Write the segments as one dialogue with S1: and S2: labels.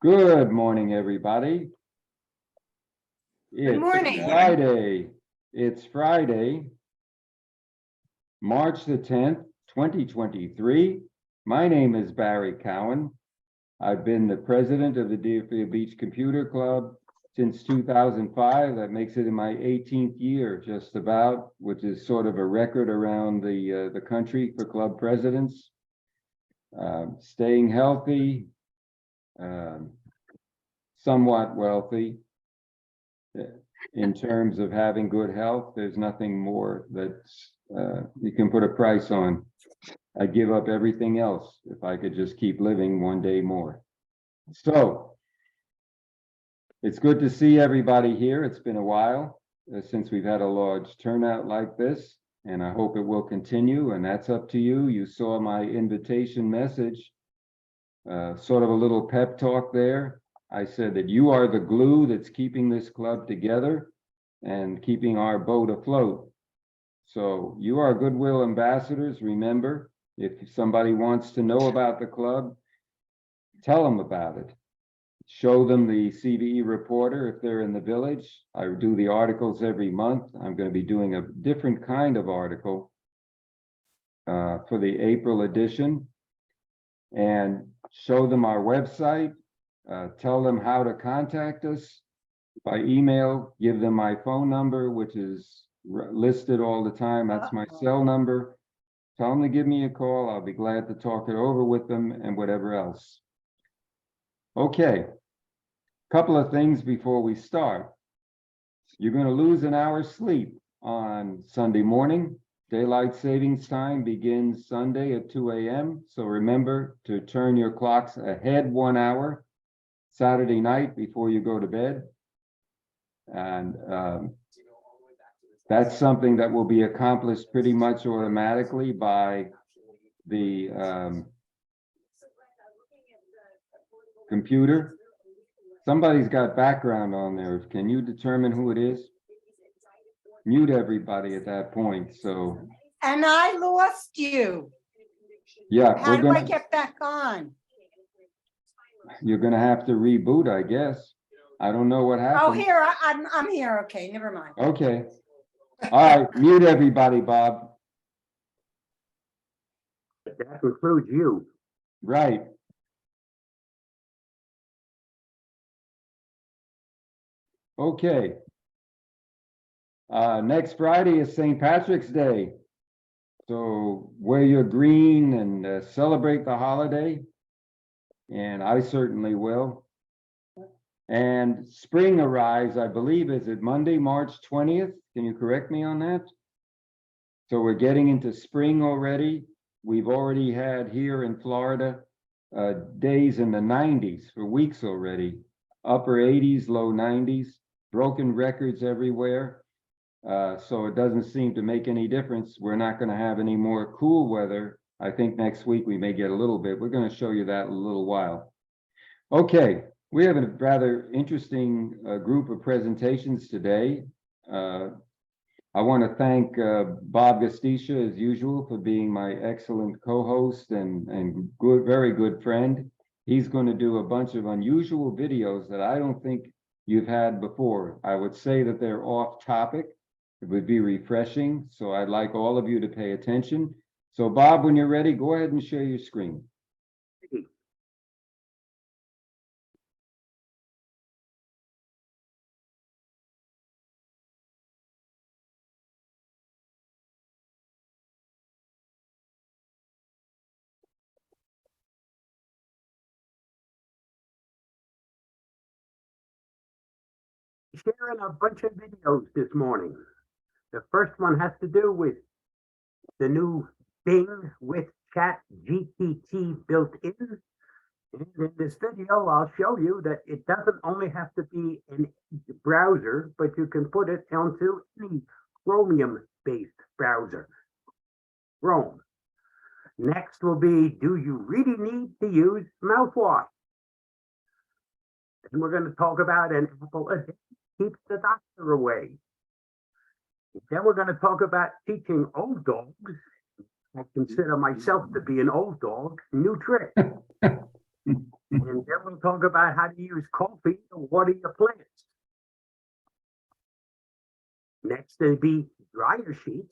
S1: Good morning, everybody.
S2: Good morning.
S1: It's Friday, March the 10th, 2023. My name is Barry Cowan. I've been the president of the Deerfield Beach Computer Club since 2005. That makes it in my 18th year, just about, which is sort of a record around the country for club presidents. Staying healthy, somewhat wealthy. In terms of having good health, there's nothing more that you can put a price on. I'd give up everything else if I could just keep living one day more. So it's good to see everybody here. It's been a while since we've had a large turnout like this, and I hope it will continue, and that's up to you. You saw my invitation message, sort of a little pep talk there. I said that you are the glue that's keeping this club together and keeping our boat afloat. So you are goodwill ambassadors. Remember, if somebody wants to know about the club, tell them about it. Show them the CVE reporter if they're in the village. I do the articles every month. I'm going to be doing a different kind of article for the April edition, and show them our website. Tell them how to contact us by email. Give them my phone number, which is listed all the time. That's my cell number. Tell them to give me a call. I'll be glad to talk it over with them and whatever else. Okay, couple of things before we start. You're going to lose an hour's sleep on Sunday morning. Daylight savings time begins Sunday at 2 a.m. So remember to turn your clocks ahead 1 hour. Saturday night before you go to bed. And that's something that will be accomplished pretty much automatically by the computer. Somebody's got background on there. Can you determine who it is? Mute everybody at that point. So.
S2: And I lost you.
S1: Yeah.
S2: How do I get back on?
S1: You're gonna have to reboot, I guess. I don't know what happened.
S2: Oh, here, I'm here. Okay, never mind.
S1: Okay. All right, mute everybody, Bob.
S3: That includes you.
S1: Right. Okay. Next Friday is St. Patrick's Day. So wear your green and celebrate the holiday. And I certainly will. And spring arrives, I believe, is it Monday, March 20th? Can you correct me on that? So we're getting into spring already. We've already had here in Florida days in the 90s for weeks already. Upper 80s, low 90s, broken records everywhere. So it doesn't seem to make any difference. We're not going to have any more cool weather. I think next week we may get a little bit. We're going to show you that in a little while. Okay, we have a rather interesting group of presentations today. I want to thank Bob Gastisha, as usual, for being my excellent co-host and good, very good friend. He's going to do a bunch of unusual videos that I don't think you've had before. I would say that they're off topic. It would be refreshing. So I'd like all of you to pay attention. So Bob, when you're ready, go ahead and share your screen.
S3: Sharing a bunch of videos this morning. The first one has to do with the new Bing with Chat GPT built in. And in this video, I'll show you that it doesn't only have to be in a browser, but you can put it onto any Chromium-based browser. Chrome. Next will be, do you really need to use mouthwash? And we're going to talk about an apple a day keeps the doctor away. Then we're going to talk about teaching old dogs, I consider myself to be an old dog, new trick. And then we'll talk about how to use coffee to water your plants. Next, there'll be dryer sheets.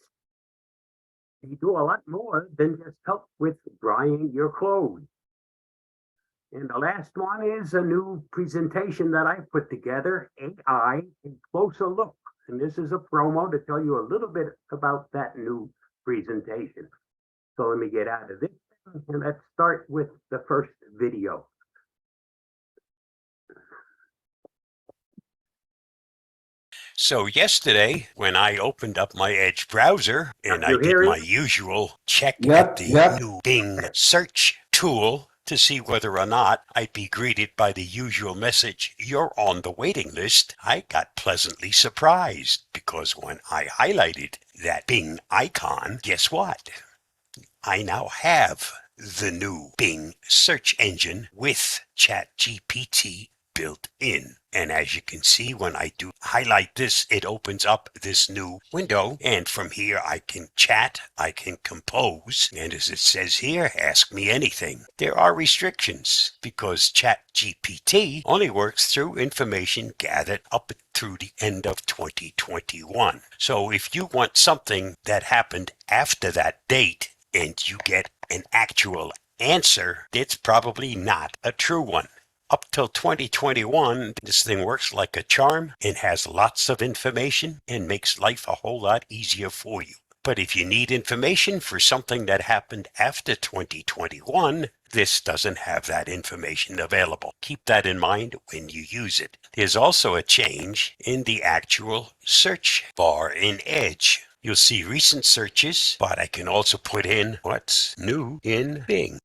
S3: They do a lot more than just help with drying your clothes. And the last one is a new presentation that I put together, AI, a closer look. And this is a promo to tell you a little bit about that new presentation. So let me get out of this and let's start with the first video.
S4: So yesterday, when I opened up my Edge browser and I
S3: You
S4: did
S3: hear
S4: my
S3: it?
S4: usual check
S1: Yep,
S4: at the
S1: yep.
S4: new Bing search tool to see whether or not I'd be greeted by the usual message, "You're on the waiting list," I got pleasantly surprised because when I highlighted that Bing icon, guess what? I now have the new Bing search engine with ChatGPT built in. And as you can see, when I do highlight this, it opens up this new window. And from here, I can chat, I can compose. And as it says here, ask me anything. There are restrictions because ChatGPT only works through information gathered up through the end of 2021. So if you want something that happened after that date and you get an actual answer, it's probably not a true one. Up till 2021, this thing works like a charm and has lots of information and makes life a whole lot easier for you. But if you need information for something that happened after 2021, this doesn't have that information available. Keep that in mind when you use it. There's also a change in the actual search bar in Edge. You'll see recent searches, but I can also put in what's new in Bing.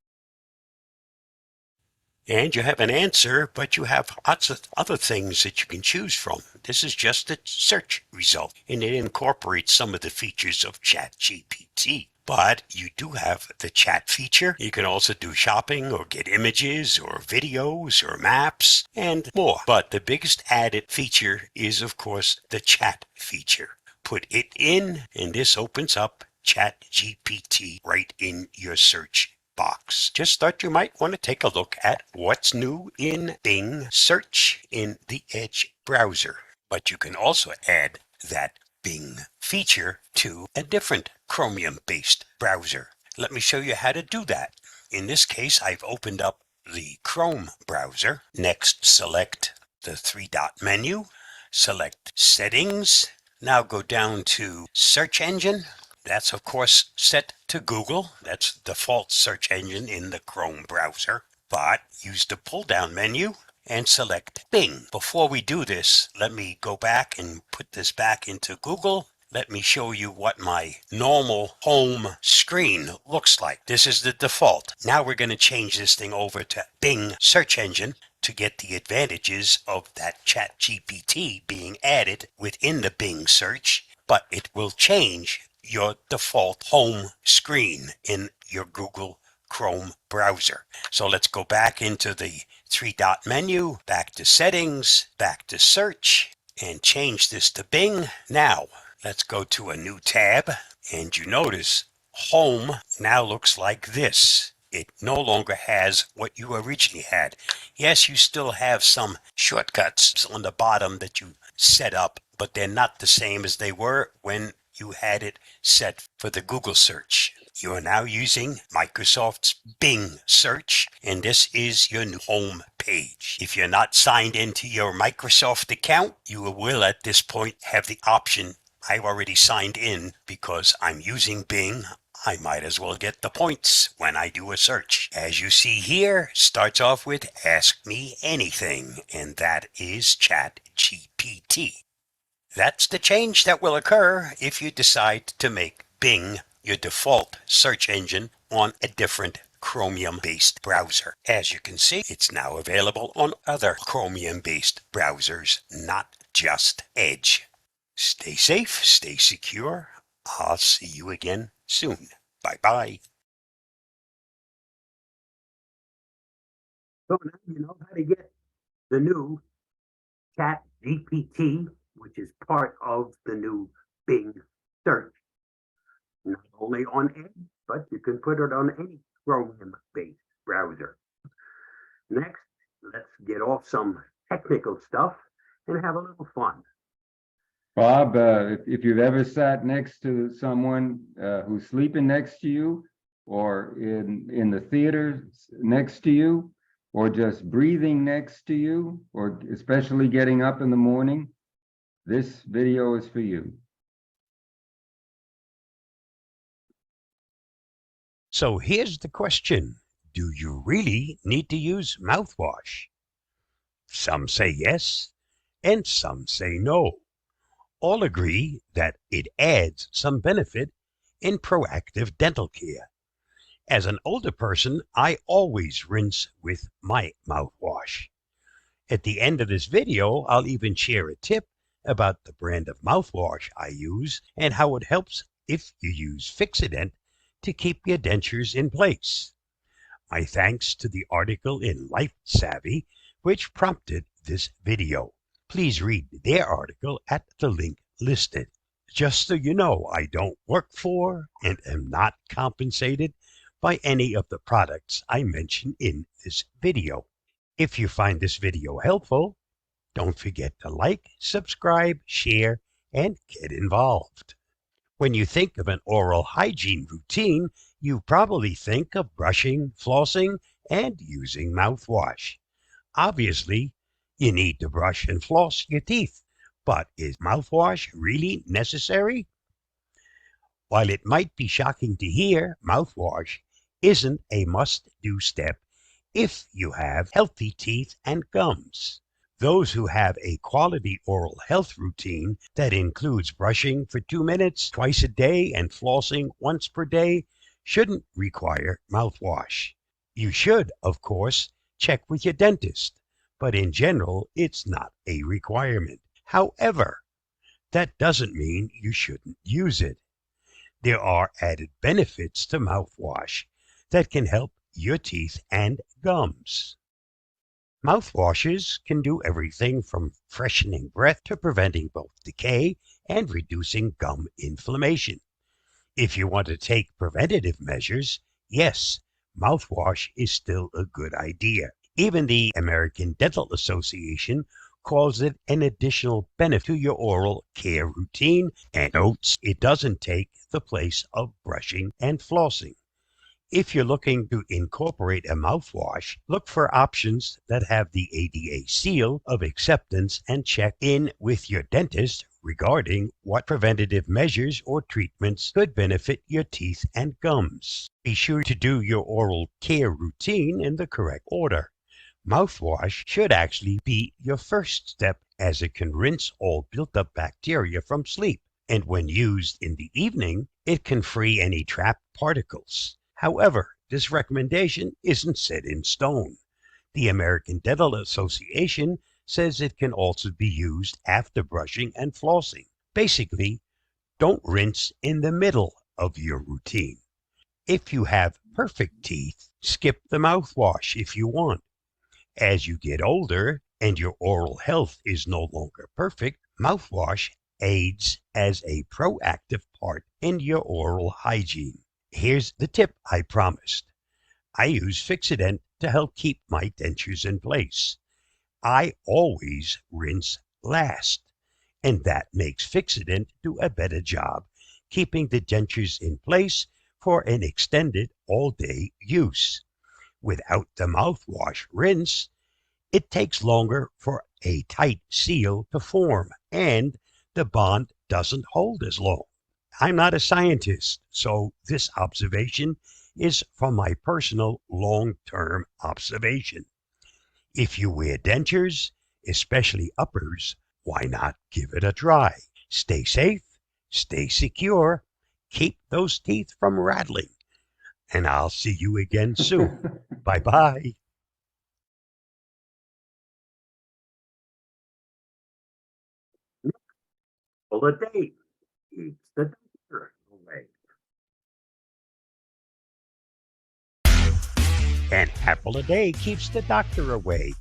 S4: And you have an answer, but you have lots of other things that you can choose from. This is just a search result, and it incorporates some of the features of ChatGPT. But you do have the chat feature. You can also do shopping or get images or videos or maps and more. But the biggest added feature is, of course, the chat feature. Put it in, and this opens up ChatGPT right in your search box. Just thought you might want to take a look at what's new in Bing search in the Edge browser. But you can also add that Bing feature to a different Chromium-based browser. Let me show you how to do that. In this case, I've opened up the Chrome browser. Next, select the three-dot menu, select Settings. Now go down to Search Engine. That's, of course, set to Google. That's the default search engine in the Chrome browser. But use the pull-down menu and select Bing. Before we do this, let me go back and put this back into Google. Let me show you what my normal home screen looks like. This is the default. Now we're going to change this thing over to Bing search engine to get the advantages of that ChatGPT being added within the Bing search, but it will change your default home screen in your Google Chrome browser. So let's go back into the three-dot menu, back to Settings, back to Search, and change this to Bing. Now, let's go to a new tab, and you notice Home now looks like this. It no longer has what you originally had. Yes, you still have some shortcuts on the bottom that you set up, but they're not the same as they were when you had it set for the Google search. You are now using Microsoft's Bing search, and this is your new home page. If you're not signed into your Microsoft account, you will at this point have the option. I've already signed in because I'm using Bing. I might as well get the points when I do a search. As you see here, starts off with Ask Me Anything, and that is ChatGPT. That's the change that will occur if you decide to make Bing your default search engine on a different Chromium-based browser. As you can see, it's now available on other Chromium-based browsers, not just Edge. Stay safe, stay secure. I'll see you again soon. Bye-bye.
S3: So now you know how to get the new Chat GPT, which is part of the new Bing search. Not only on Edge, but you can put it on any Chromium-based browser. Next, let's some technical stuff and have a little fun.
S1: Bob, if you've ever sat next to someone who's sleeping next to you, or in the theater next to you, or just breathing next to you, or especially getting up in the morning, this video is for you.
S4: So here's the question. Do you really need to use mouthwash? Some say yes, and some say no. All agree that it adds some benefit in proactive dental care. As an older person, I always rinse with my mouthwash. At the end of this video, I'll even share a tip about the brand of mouthwash I use and how it helps if you use Fixodent to keep your dentures in place. My thanks to the article in Life Savvy, which prompted this video. Please read their article at the link listed. Just so you know, I don't work for and am not compensated by any of the products I mention in this video. If you find this video helpful, don't forget to like, subscribe, share, and get involved. When you think of an oral hygiene routine, you probably think of brushing, flossing, and using mouthwash. Obviously, you need to brush and floss your teeth, but is mouthwash really necessary? While it might be shocking to hear, mouthwash isn't a must-do step if you have healthy teeth and gums. Those who have a quality oral health routine that includes brushing for 2 minutes twice a day and flossing once per day shouldn't require mouthwash. You should, of course, check with your dentist, but in general, it's not a requirement. However, that doesn't mean you shouldn't use it. There are added benefits to mouthwash that can help your teeth and gums. Mouthwashes can do everything from freshening breath to preventing both decay and reducing gum inflammation. If you want to take preventative measures, yes, mouthwash is still a good idea. Even the American Dental Association calls it an additional benefit to your oral care routine and notes it doesn't take the place of brushing and flossing. If you're looking to incorporate a mouthwash, look for options that have the ADA seal of acceptance and check in with your dentist regarding what preventative measures or treatments could benefit your teeth and gums. Be sure to do your oral care routine in the correct order. Mouthwash should actually be your first step, as it can rinse all built-up bacteria from sleep, and when used in the evening, it can free any trapped particles. However, this recommendation isn't set in stone. The American Dental Association says it can also be used after brushing and flossing. Basically, don't rinse in the middle of your routine. If you have perfect teeth, skip the mouthwash if you want. As you get older and your oral health is no longer perfect, mouthwash aids as a proactive part in your oral hygiene. Here's the tip I promised. I use Fixodent to help keep my dentures in place. I always rinse last, and that makes Fixodent do a better job keeping the dentures in place for an extended all-day use. Without the mouthwash rinse, it takes longer for a tight seal to form, and the bond doesn't hold as long. I'm not a scientist, so this observation is from my personal long-term observation. If you wear dentures, especially uppers, why not give it a try? Stay safe, stay secure, keep those teeth from rattling, and I'll see you again soon. Bye-bye.
S3: Well, a day keeps the doctor away.
S4: An apple a day keeps the doctor away.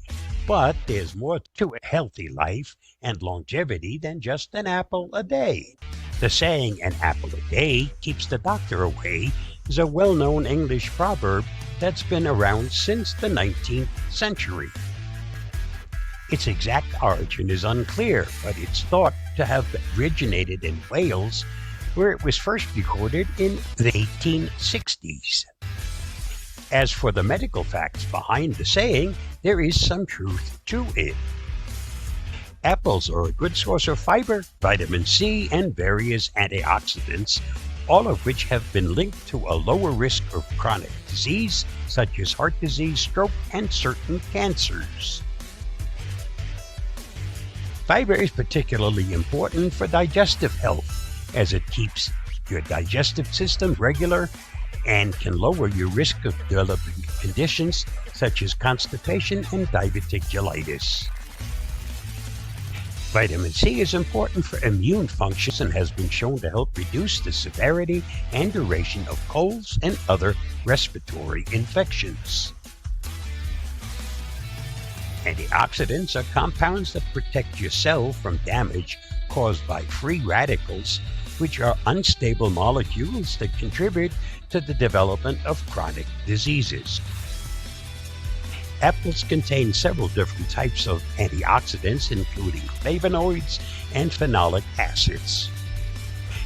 S4: But there's more to a healthy life and longevity than just an apple a day. The saying, an apple a day keeps the doctor away, is a well-known English proverb that's been around since the 19th century. Its exact origin is unclear, but it's thought to have originated in Wales, where it was first recorded in the 1860s. As for the medical facts behind the saying, there is some truth to it. Apples are a good source of fiber, vitamin C, and various antioxidants, all of which have been linked to a lower risk of chronic disease, such as heart disease, stroke, and certain cancers. Fiber is particularly important for digestive health, as it keeps your digestive system regular and can lower your risk of developing conditions such as constipation and diverticulitis. Vitamin C is important for immune functions and has been shown to help reduce the severity and duration of colds and other respiratory infections. Antioxidants are compounds that protect your cell from damage caused by free radicals, which are unstable molecules that contribute to the development of chronic diseases. Apples contain several different types of antioxidants, including flavonoids and phenolic acids.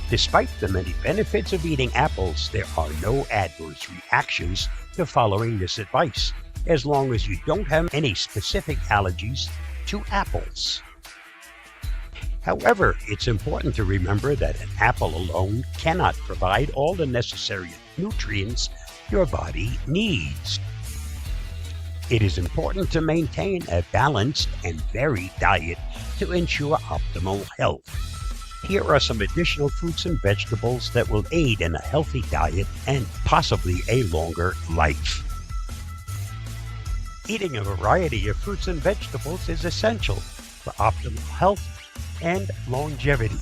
S4: Despite the many benefits of eating apples, there are no adverse reactions to following this advice, as long as you don't have any specific allergies to apples. However, it's important to remember that an apple alone cannot provide all the necessary nutrients your body needs. It is important to maintain a balanced and varied diet to ensure optimal health. Here are some additional fruits and vegetables that will aid in a healthy diet and possibly a longer life. Eating a variety of fruits and vegetables is essential for optimal health and longevity.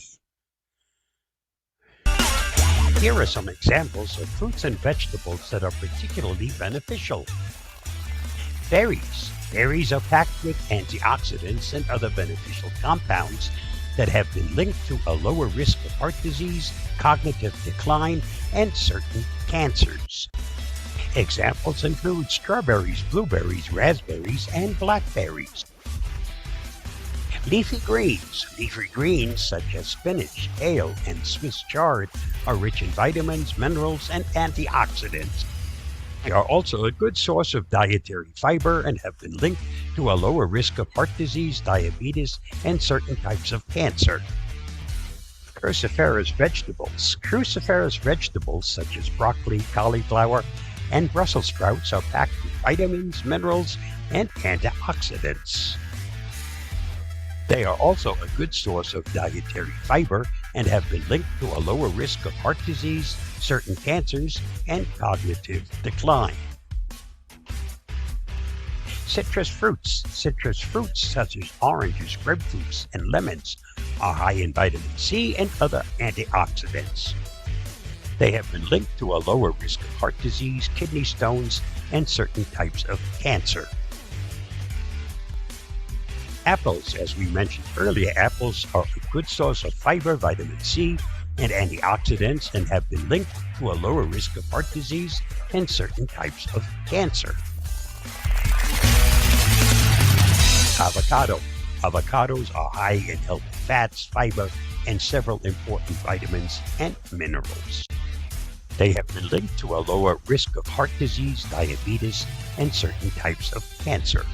S4: Here are some examples of fruits and vegetables that are particularly beneficial. Berries. Berries are packed with antioxidants and other beneficial compounds that have been linked to a lower risk of heart disease, cognitive decline, and certain cancers. Examples include strawberries, blueberries, raspberries, and blackberries. Leafy greens. Leafy greens such as spinach, kale, and Swiss chard are rich in vitamins, minerals, and antioxidants. They are also a good source of dietary fiber and have been linked to a lower risk of heart disease, diabetes, and certain types of cancer. Cruciferous vegetables. Cruciferous vegetables such as broccoli, cauliflower, and Brussels sprouts are packed with vitamins, minerals, and antioxidants. They are also a good source of dietary fiber and have been linked to a lower risk of heart disease, certain cancers, and cognitive decline. Citrus fruits. Citrus fruits such as oranges, grapefruits, and lemons are high in vitamin C and other antioxidants. They have been linked to a lower risk of heart disease, kidney stones, and certain types of cancer. Apples. As we mentioned earlier, apples are a good source of fiber, vitamin C, and antioxidants and have been linked to a lower risk of heart disease and certain types of cancer. Avocado. Avocados are high in healthy fats, fiber, and several important vitamins and minerals. They have been linked to a lower risk of heart disease, diabetes, and certain types of cancer.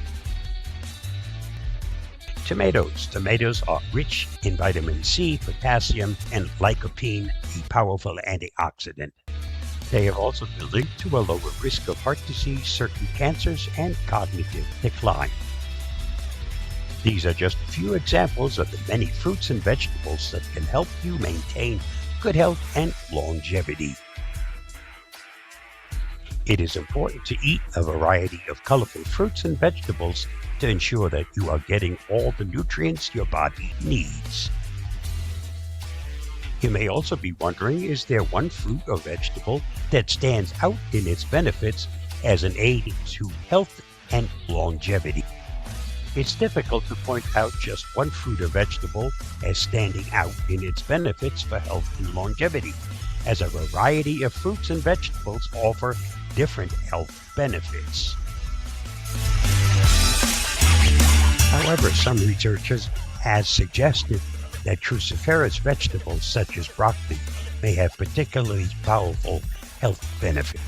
S4: Tomatoes. Tomatoes are rich in vitamin C, potassium, and lycopene, a powerful antioxidant. They have also been linked to a lower risk of heart disease, certain cancers, and cognitive decline. These are just a few examples of the many fruits and vegetables that can help you maintain good health and longevity. It is important to eat a variety of colorful fruits and vegetables to ensure that you are getting all the nutrients your body needs. You may also be wondering, is there one fruit or vegetable that stands out in its benefits as an aid to health and longevity? It's difficult to point out just one fruit or vegetable as standing out in its benefits for health and longevity, as a variety of fruits and vegetables offer different health benefits. However, some researchers have suggested that cruciferous vegetables such as broccoli may have particularly powerful health benefits.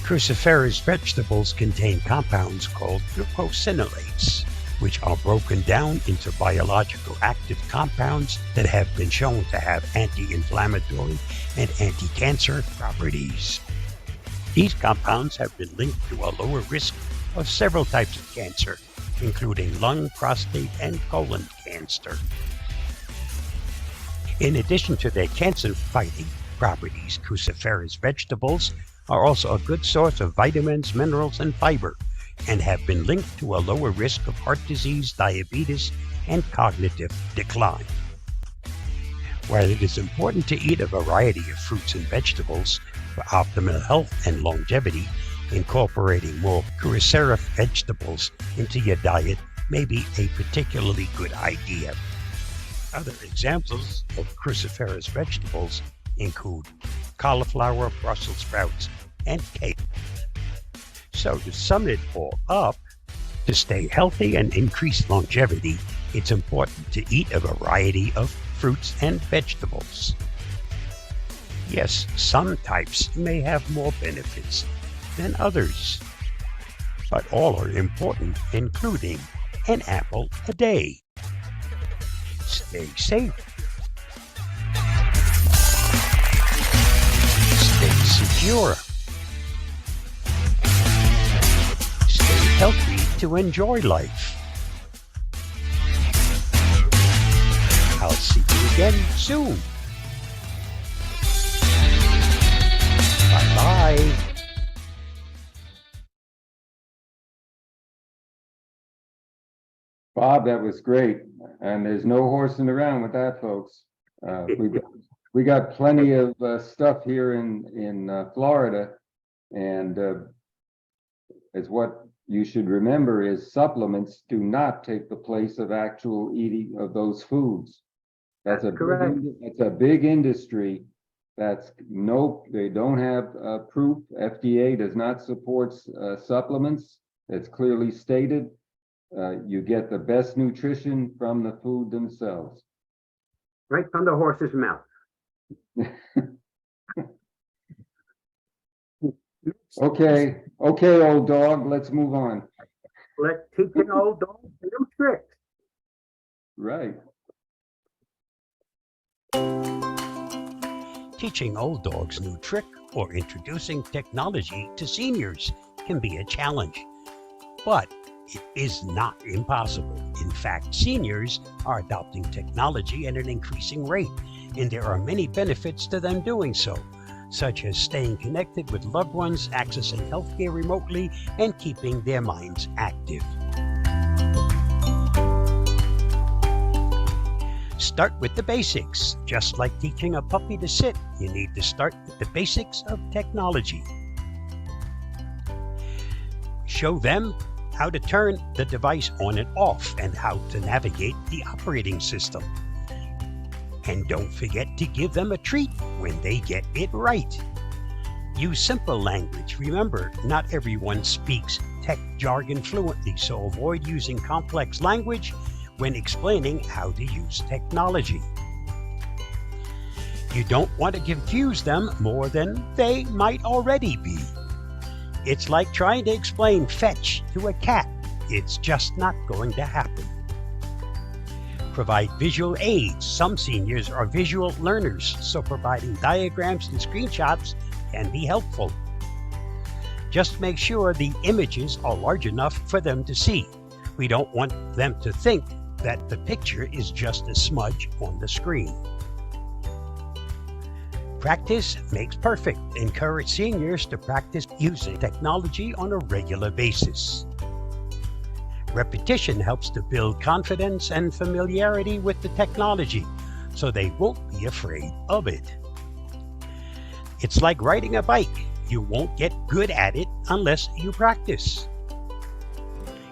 S4: Cruciferous vegetables contain compounds called glucosinolates, which are broken down into biological active compounds that have been shown to have anti-inflammatory and anti-cancer properties. These compounds have been linked to a lower risk of several types of cancer, including lung, prostate, and colon cancer. In addition to their cancer-fighting properties, cruciferous vegetables are also a good source of vitamins, minerals, and fiber, and have been linked to a lower risk of heart disease, diabetes, and cognitive decline. While it is important to eat a variety of fruits and vegetables for optimal health and longevity, incorporating more cruciferous vegetables into your diet may be a particularly good idea. Other examples of cruciferous vegetables include cauliflower, Brussels sprouts, and kale. So to sum it all up, to stay healthy and increase longevity, it's important to eat a variety of fruits and vegetables. Yes, some types may have more benefits than others, but all are important, including an apple a day. Stay safe. Stay secure. Stay healthy to enjoy life. I'll see you again soon. Bye-bye.
S1: Bob, that was great. And there's no horsing around with that, folks. We got plenty of stuff here in Florida, and as what you should remember is supplements do not take the place of actual eating of those foods. That's
S3: correct.
S1: It's a big industry. They don't have proof. FDA does not support supplements. It's clearly stated. You get the best nutrition from the food themselves.
S3: Right from the horse's mouth.
S1: Okay, old dog, let's move on.
S3: Let's teach an old dog new tricks.
S1: Right.
S4: Teaching old dogs new trick or introducing technology to seniors can be a challenge, but it is not impossible. In fact, seniors are adopting technology at an increasing rate, and there are many benefits to them doing so, such as staying connected with loved ones, accessing healthcare remotely, and keeping their minds active. Start with the basics. Just like teaching a puppy to sit, you need to start with the basics of technology. Show them how to turn the device on and off and how to navigate the operating system. And don't forget to give them a treat when they get it right. Use simple language. Remember, not everyone speaks tech jargon fluently, so avoid using complex language when explaining how to use technology. You don't want to confuse them more than they might already be. It's like trying to explain fetch to a cat. It's just not going to happen. Provide visual aids. Some seniors are visual learners, so providing diagrams and screenshots can be helpful. Just make sure the images are large enough for them to see. We don't want them to think that the picture is just a smudge on the screen. Practice makes perfect. Encourage seniors to practice using technology on a regular basis. Repetition helps to build confidence and familiarity with the technology, so they won't be afraid of it. It's like riding a bike. You won't get good at it unless you practice.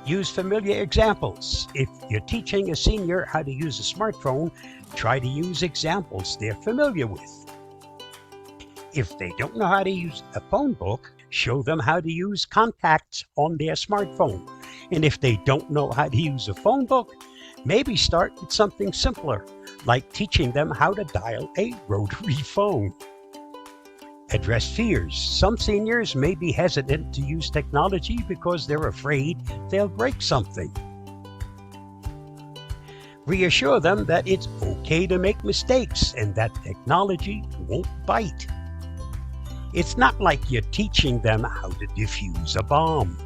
S4: Use familiar examples. If you're teaching a senior how to use a smartphone, try to use examples they're familiar with. If they don't know how to use a phone book, show them how to use contacts on their smartphone. And if they don't know how to use a phone book, maybe start with something simpler, like teaching them how to dial a rotary phone. Address fears. Some seniors may be hesitant to use technology because they're afraid they'll break something. Reassure them that it's okay to make mistakes and that technology won't bite. It's not like you're teaching them how to defuse a bomb.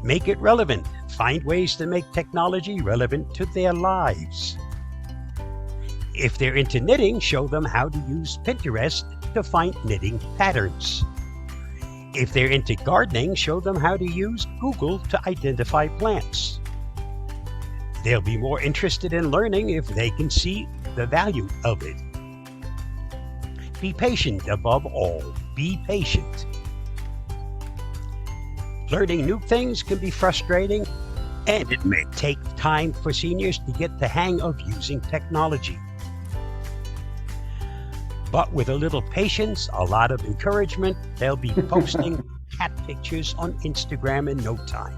S4: Make it relevant. Find ways to make technology relevant to their lives. If they're into knitting, show them how to use Pinterest to find knitting patterns. If they're into gardening, show them how to use Google to identify plants. They'll be more interested in learning if they can see the value of it. Be patient above all. Be patient. Learning new things can be frustrating, and it may take time for seniors to get the hang of using technology. But with a little patience, a lot of encouragement, they'll be posting cat pictures on Instagram in no time.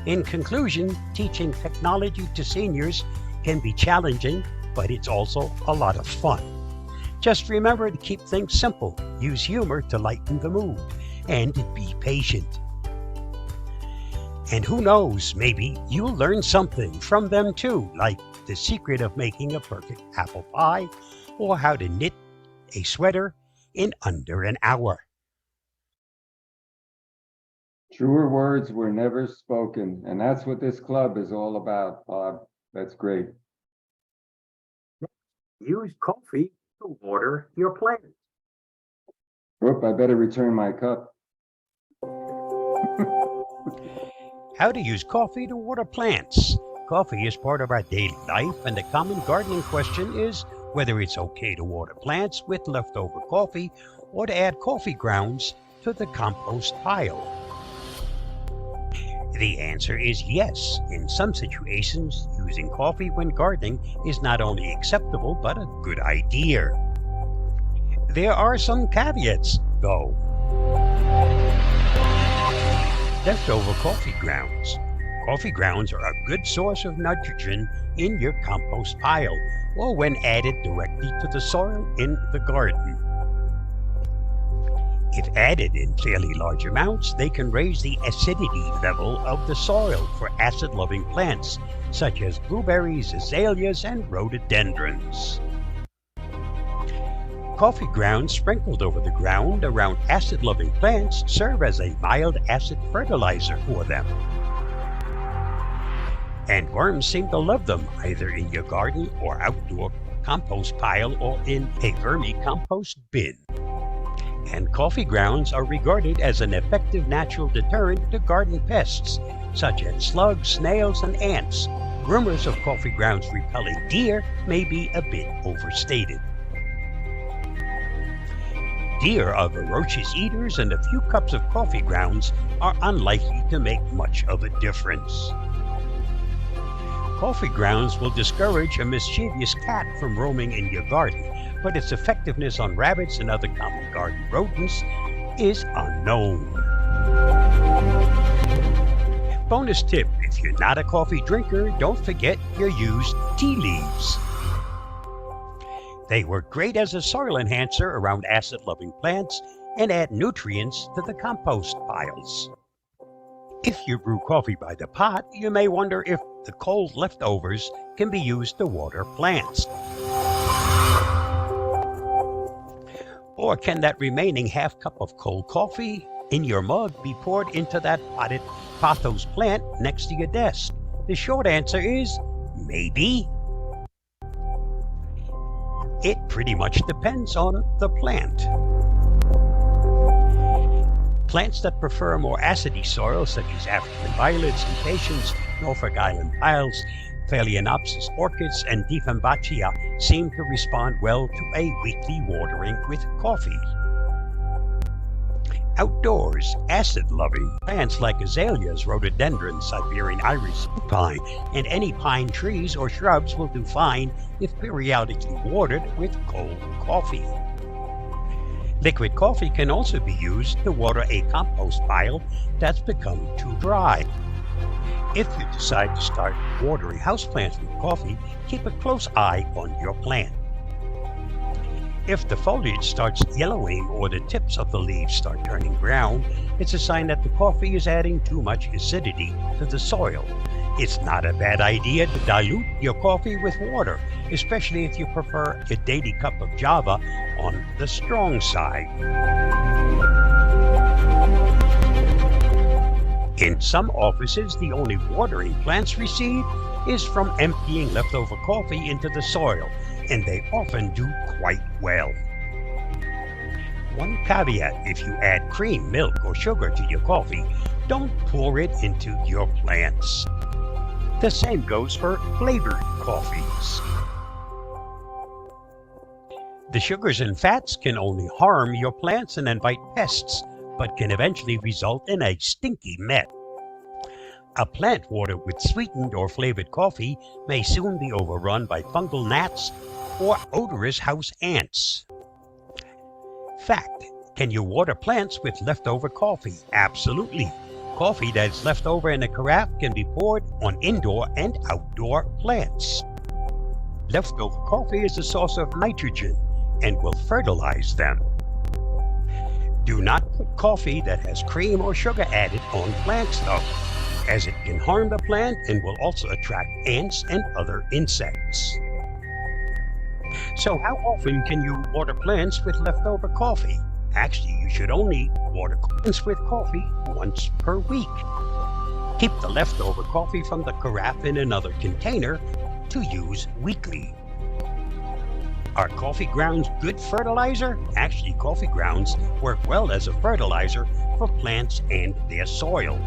S4: In conclusion, teaching technology to seniors can be challenging, but it's also a lot of fun. Just remember to keep things simple, use humor to lighten the mood, and be patient. And who knows, maybe you'll learn something from them too, like the secret of making a perfect apple pie, or how to knit a sweater in under an hour.
S1: Truer words were never spoken, and that's what this club is all about, Bob. That's great.
S3: Use coffee to water your plants.
S1: Oop, I better return my cup.
S4: How to use coffee to water plants. Coffee is part of our daily life, and the common gardening question is whether it's okay to water plants with leftover coffee or to add coffee grounds to the compost pile. The answer is yes. In some situations, using coffee when gardening is not only acceptable but a good idea. There are some caveats, though. Leftover coffee grounds. Coffee grounds are a good source of nitrogen in your compost pile or when added directly to the soil in the garden. If added in fairly large amounts, they can raise the acidity level of the soil for acid-loving plants, such as blueberries, azaleas, and rhododendrons. Coffee grounds sprinkled over the ground around acid-loving plants serve as a mild acid fertilizer for them. And worms seem to love them, either in your garden or outdoor compost pile or in a vermicompost bin. And coffee grounds are regarded as an effective natural deterrent to garden pests, such as slugs, snails, and ants. Rumors of coffee grounds repelling deer may be a bit overstated. Deer are ferocious eaters, and a few cups of coffee grounds are unlikely to make much of a difference. Coffee grounds will discourage a mischievous cat from roaming in your garden, but its effectiveness on rabbits and other common garden rodents is unknown. Bonus tip, if you're not a coffee drinker, don't forget your used tea leaves. They work great as a soil enhancer around acid-loving plants and add nutrients to the compost piles. If you brew coffee by the pot, you may wonder if the cold leftovers can be used to water plants. Or can that remaining half cup of cold coffee in your mug be poured into that potted pothos plant next to your desk? The short answer is maybe. It pretty much depends on the plant. Plants that prefer more acidy soil, such as African violets, impatiens, Norfolk Island tiles, Phalaenopsis orchids, and Dieffenbachia, seem to respond well to a weekly watering with coffee. Outdoors, acid-loving plants like azaleas, rhododendrons, Siberian iris, pine, and any pine trees or shrubs will do fine if periodically watered with cold coffee. Liquid coffee can also be used to water a compost pile that's become too dry. If you decide to start watering houseplants with coffee, keep a close eye on your plant. If the foliage starts yellowing or the tips of the leaves start turning brown, it's a sign that the coffee is adding too much acidity to the soil. It's not a bad idea to dilute your coffee with water, especially if you prefer a daily cup of Java on the strong side. In some offices, the only watering plants receive is from emptying leftover coffee into the soil, and they often do quite well. One caveat: if you add cream, milk, or sugar to your coffee, don't pour it into your plants. The same goes for flavored coffees. The sugars and fats can only harm your plants and invite pests, but can eventually result in a stinky mess. A plant watered with sweetened or flavored coffee may soon be overrun by fungal gnats or odorous house ants. Fact: can you water plants with leftover coffee? Absolutely. Coffee that's left over in a carafe can be poured on indoor and outdoor plants. Leftover coffee is a source of nitrogen and will fertilize them. Do not put coffee that has cream or sugar added on plants though, as it can harm the plant and will also attract ants and other insects. So how often can you water plants with leftover coffee? Actually, you should only water plants with coffee once per week. Keep the leftover coffee from the carafe in another container to use weekly. Are coffee grounds good fertilizer? Actually, coffee grounds work well as a fertilizer for plants and their soil.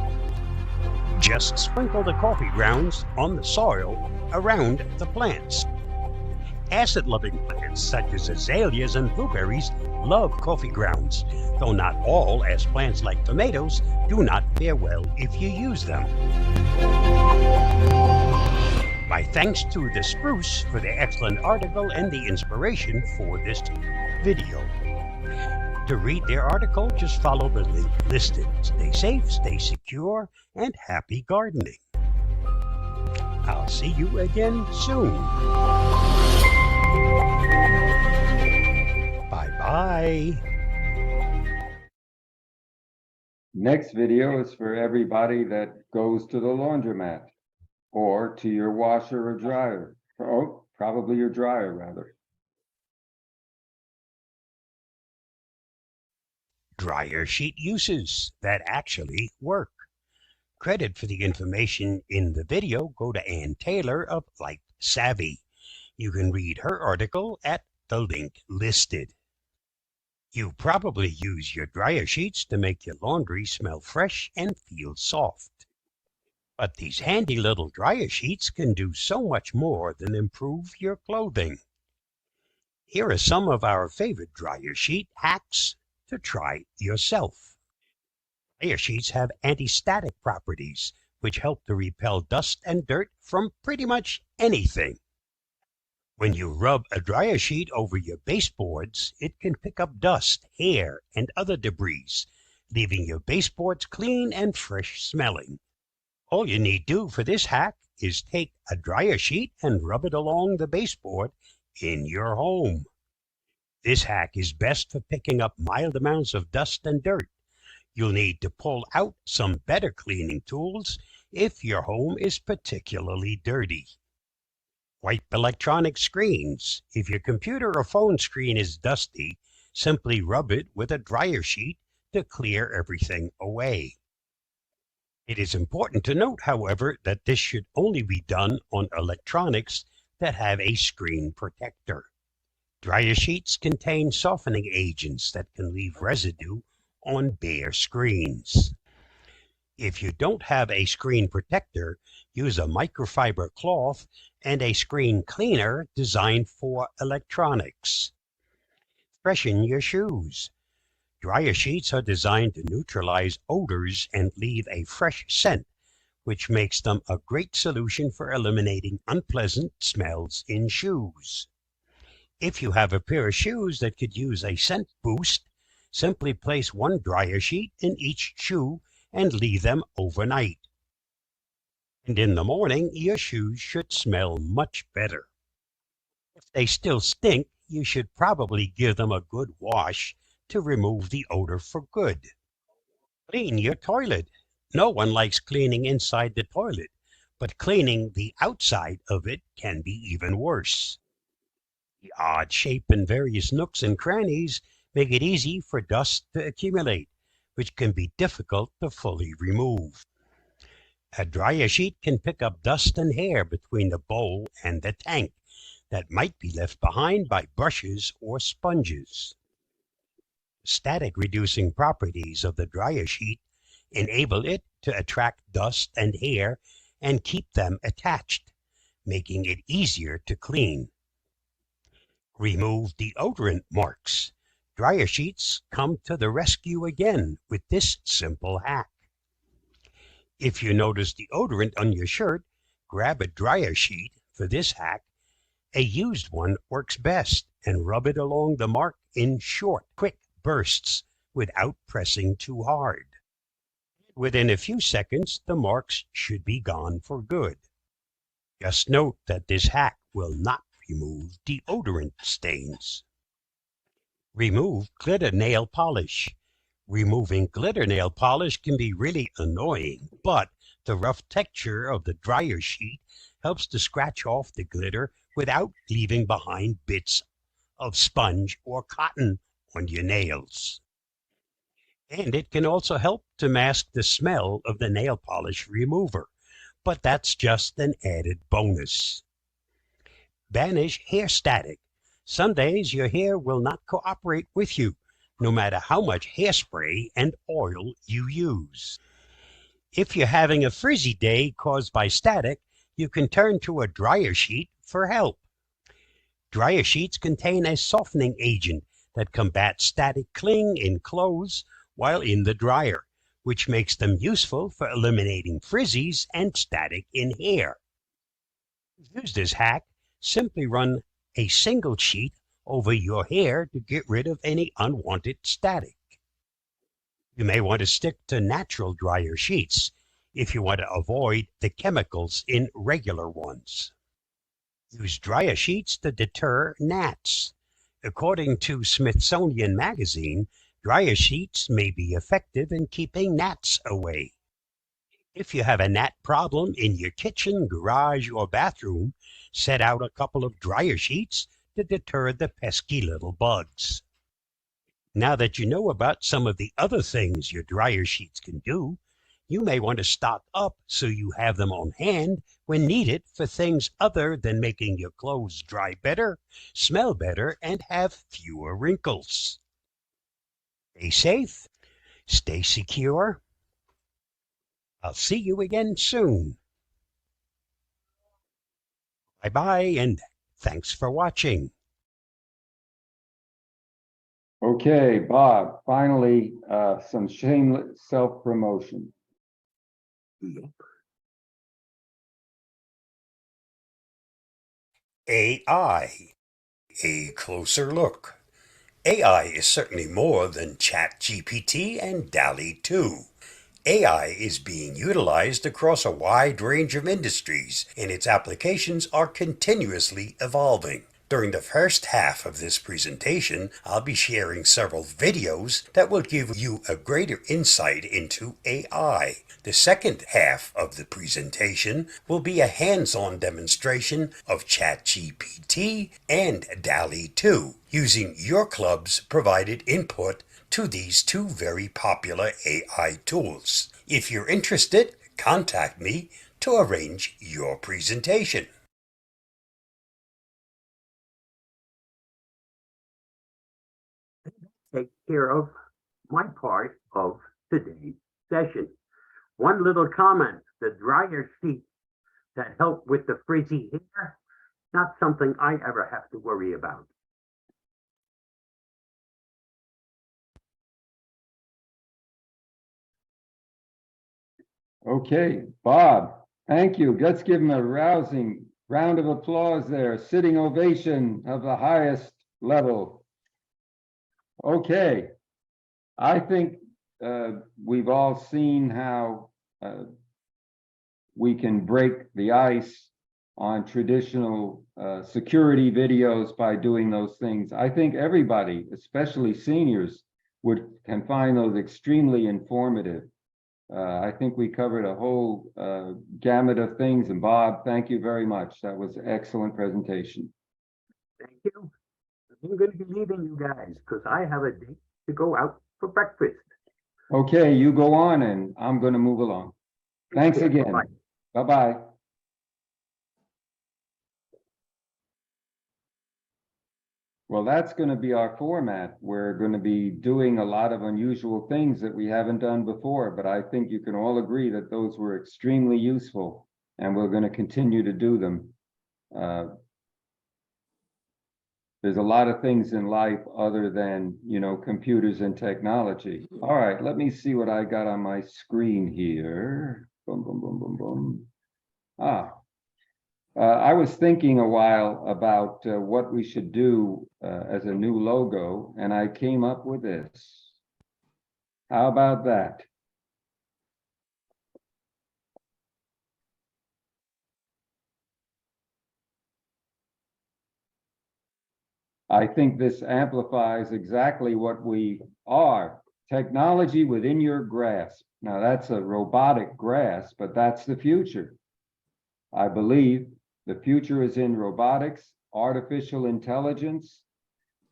S4: Just sprinkle the coffee grounds on the soil around the plants. Acid-loving plants such as azaleas and blueberries love coffee grounds, though not all, as plants like tomatoes do not fare well if you use them. My thanks to the Spruce for their excellent article and the inspiration for this video. To read their article, just follow the link listed. Stay safe, stay secure, and happy gardening. I'll see you again soon. Bye-bye.
S1: Next video is for everybody that goes to the laundromat or to your washer or dryer. Oh, probably your dryer rather.
S4: Dryer sheet uses that actually work. Credit for the information in the video go to Ann Taylor of Light Savvy. You can read her article at the link listed. You probably use your dryer sheets to make your laundry smell fresh and feel soft. But these handy little dryer sheets can do so much more than improve your clothing. Here are some of our favorite dryer sheet hacks to try yourself. Dryer sheets have anti-static properties, which help to repel dust and dirt from pretty much anything. When you rub a dryer sheet over your baseboards, it can pick up dust, hair, and other debris, leaving your baseboards clean and fresh smelling. All you need do for this hack is take a dryer sheet and rub it along the baseboard in your home. This hack is best for picking up mild amounts of dust and dirt. You'll need to pull out some better cleaning tools if your home is particularly dirty. Wipe electronic screens. If your computer or phone screen is dusty, simply rub it with a dryer sheet to clear everything away. It is important to note, however, that this should only be done on electronics that have a screen protector. Dryer sheets contain softening agents that can leave residue on bare screens. If you don't have a screen protector, use a microfiber cloth and a screen cleaner designed for electronics. Freshen your shoes. Dryer sheets are designed to neutralize odors and leave a fresh scent, which makes them a great solution for eliminating unpleasant smells in shoes. If you have a pair of shoes that could use a scent boost, simply place one dryer sheet in each shoe and leave them overnight. And in the morning, your shoes should smell much better. If they still stink, you should probably give them a good wash to remove the odor for good. Clean your toilet. No one likes cleaning inside the toilet, but cleaning the outside of it can be even worse. The odd shape and various nooks and crannies make it easy for dust to accumulate, which can be difficult to fully remove. A dryer sheet can pick up dust and hair between the bowl and the tank that might be left behind by brushes or sponges. Static reducing properties of the dryer sheet enable it to attract dust and hair and keep them attached, making it easier to clean. Remove deodorant marks. Dryer sheets come to the rescue again with this simple hack. If you notice deodorant on your shirt, grab a dryer sheet for this hack. A used one works best, and rub it along the mark in short, quick bursts without pressing too hard. Within a few seconds, the marks should be gone for good. Just note that this hack will not remove deodorant stains. Remove glitter nail polish. Removing glitter nail polish can be really annoying, but the rough texture of the dryer sheet helps to scratch off the glitter without leaving behind bits of sponge or cotton on your nails. And it can also help to mask the smell of the nail polish remover, but that's just an added bonus. Banish hair static. Some days your hair will not cooperate with you, no matter how much hairspray and oil you use. If you're having a frizzy day caused by static, you can turn to a dryer sheet for help. Dryer sheets contain a softening agent that combats static cling in clothes while in the dryer, which makes them useful for eliminating frizzies and static in hair. To use this hack, simply run a single sheet over your hair to get rid of any unwanted static. You may want to stick to natural dryer sheets if you want to avoid the chemicals in regular ones. Use dryer sheets to deter gnats. According to Smithsonian Magazine, dryer sheets may be effective in keeping gnats away. If you have a gnat problem in your kitchen, garage, or bathroom, set out a couple of dryer sheets to deter the pesky little bugs. Now that you know about some of the other things your dryer sheets can do, you may want to stock up so you have them on hand when needed for things other than making your clothes dry better, smell better, and have fewer wrinkles. Stay safe, stay secure. I'll see you again soon. Bye-bye, and thanks for watching.
S1: Okay, Bob, finally, some shameless self-promotion.
S4: AI, a closer look. AI is certainly more than ChatGPT and DALL-E 2. AI is being utilized across a wide range of industries, and its applications are continuously evolving. During the first half of this presentation, I'll be sharing several videos that will give you a greater insight into AI. The second half of the presentation will be a hands-on demonstration of ChatGPT and DALL-E 2 using your club's provided input to these two very popular AI tools. If you're interested, contact me to arrange your presentation.
S3: Take care of my part of today's session. One little comment, the dryer sheets that help with the frizzy hair, not something I ever have to worry about.
S1: Okay, Bob, thank you. Let's give him a rousing round of applause there, sitting ovation of the highest level. Okay, I think we've all seen how we can break the ice on traditional security videos by doing those things. I think everybody, especially seniors, can find those extremely informative. I think we covered a whole gamut of things. And Bob, thank you very much. That was an excellent presentation.
S3: Thank you. I'm going to be leaving you guys because I have a date to go out for breakfast.
S1: Okay, you go on and I'm going to move along. Thanks
S3: Take care.
S1: again.
S3: Bye-bye.
S1: Bye-bye. Well, that's going to be our format. We're going to be doing a lot of unusual things that we haven't done before, but I think you can all agree that those were extremely useful, and we're going to continue to do them. There's a lot of things in life other than, computers and technology. All right, let me see what I got on my screen here. Boom, boom, boom, boom, boom. I was thinking a while about what we should do as a new logo, and I came up with this. How about that? I think this amplifies exactly what we are. Technology within your grasp. Now, that's a robotic grasp, but that's the future. I believe the future is in robotics, artificial intelligence,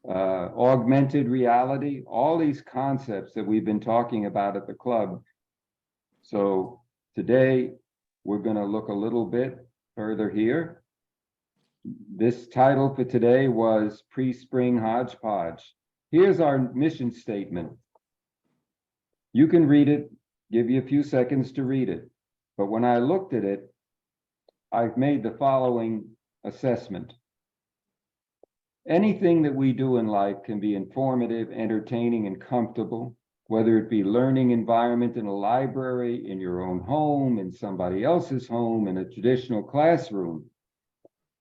S1: augmented reality, all these concepts that we've been talking about at the club. So today, we're going to look a little bit further here. This title for today was Pre-Spring Hodgepodge. Here's our mission statement. You can read it, give you a few seconds to read it. But when I looked at it, I've made the following assessment. Anything that we do in life can be informative, entertaining, and comfortable, whether it be learning environment in a library, in your own home, in somebody else's home, in a traditional classroom.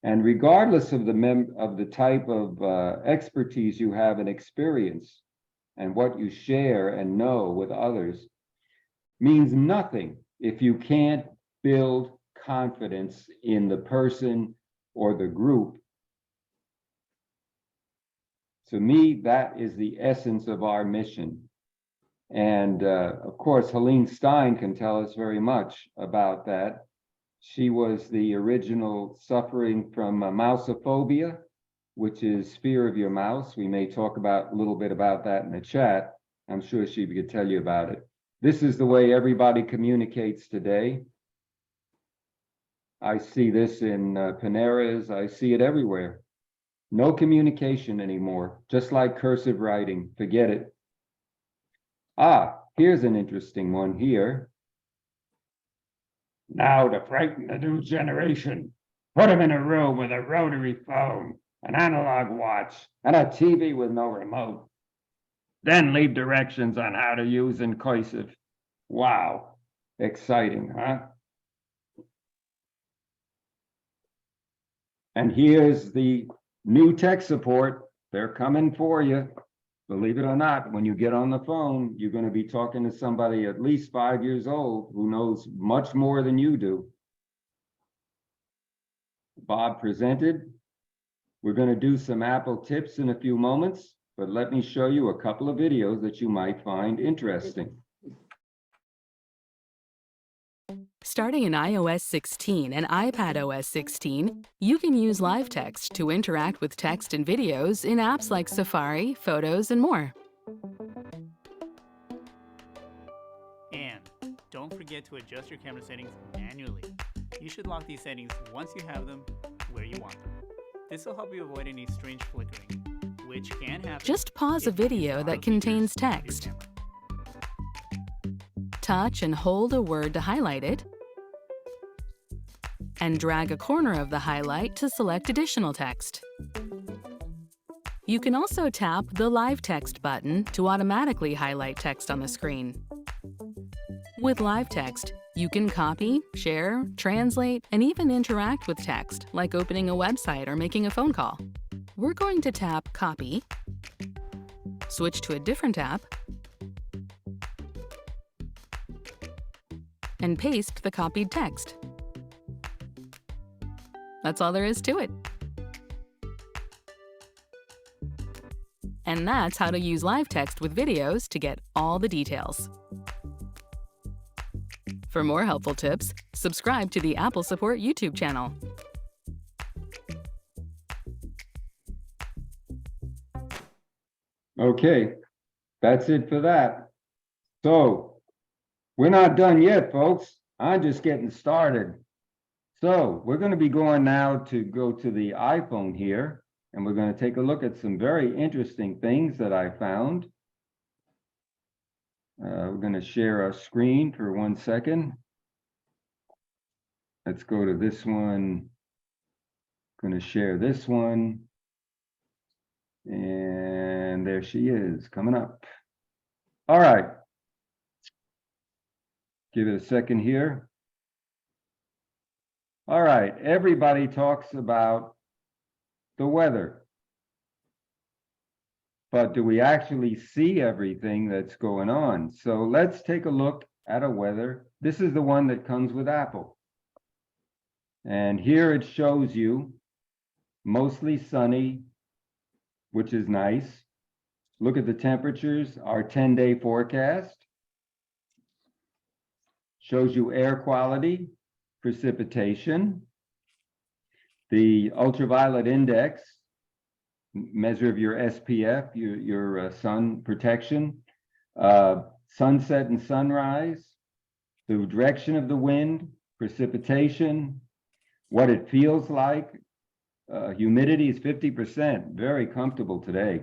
S1: And regardless of the type of expertise you have and experience, and what you share and know with others, means nothing if you can't build confidence in the person or the group. To me, that is the essence of our mission. And of course, Helene Stein can tell us very much about that. She was the original suffering from mousophobia, which is fear of your mouse. We may talk about a little bit about that in the chat. I'm sure she could tell you about it. This is the way everybody communicates today. I see this in Paneras. I see it everywhere. No communication anymore, just like cursive writing. Forget it. Here's an interesting one here. Now, to frighten the new generation, put them in a room with a rotary phone, an analog watch, and a TV with no remote. Then leave directions on how to use in cursive. Wow, exciting, huh? And here's the new tech support. They're coming for you. Believe it or not, when you get on the phone, you're going to be talking to somebody at least 5 years old who knows much more than you do. Bob presented. We're going to do some Apple tips in a few moments, but let me show you a couple of videos that you might find interesting.
S5: Starting in iOS 16 and iPadOS 16, you can use live text to interact with text and videos in apps like Safari, Photos, and more.
S6: And don't forget to adjust your camera settings manually. You should lock these settings once you have them where you want them. This will help you avoid any strange flickering, which can happen.
S5: Just pause a video that contains text. Touch and hold a word to highlight it, and drag a corner of the highlight to select additional text. You can also tap the Live Text button to automatically highlight text on the screen. With Live Text, you can copy, share, translate, and even interact with text, like opening a website or making a phone call. We're going to tap Copy, switch to a different app, and paste the copied text. That's all there is to it. And that's how to use live text with videos to get all the details. For more helpful tips, subscribe to the Apple Support YouTube channel.
S1: Okay, that's it for that. So we're not done yet, folks. I'm just getting started. So we're going to be going now to go to the iPhone here, and we're going to take a look at some very interesting things that I found. We're going to share our screen for 1 second. Let's go to this one. Going to share this one. And there she is coming up. All right. Give it a second here. All right. Everybody talks about the weather. But do we actually see everything that's going on? So let's take a look at a weather. This is the one that comes with Apple. And here it shows you mostly sunny, which is nice. Look at the temperatures, our 10-day forecast. Shows you air quality, precipitation, the ultraviolet index, measure of your SPF, your sun protection, sunset and sunrise, the direction of the wind, precipitation, what it feels like. Humidity is 50%, very comfortable today.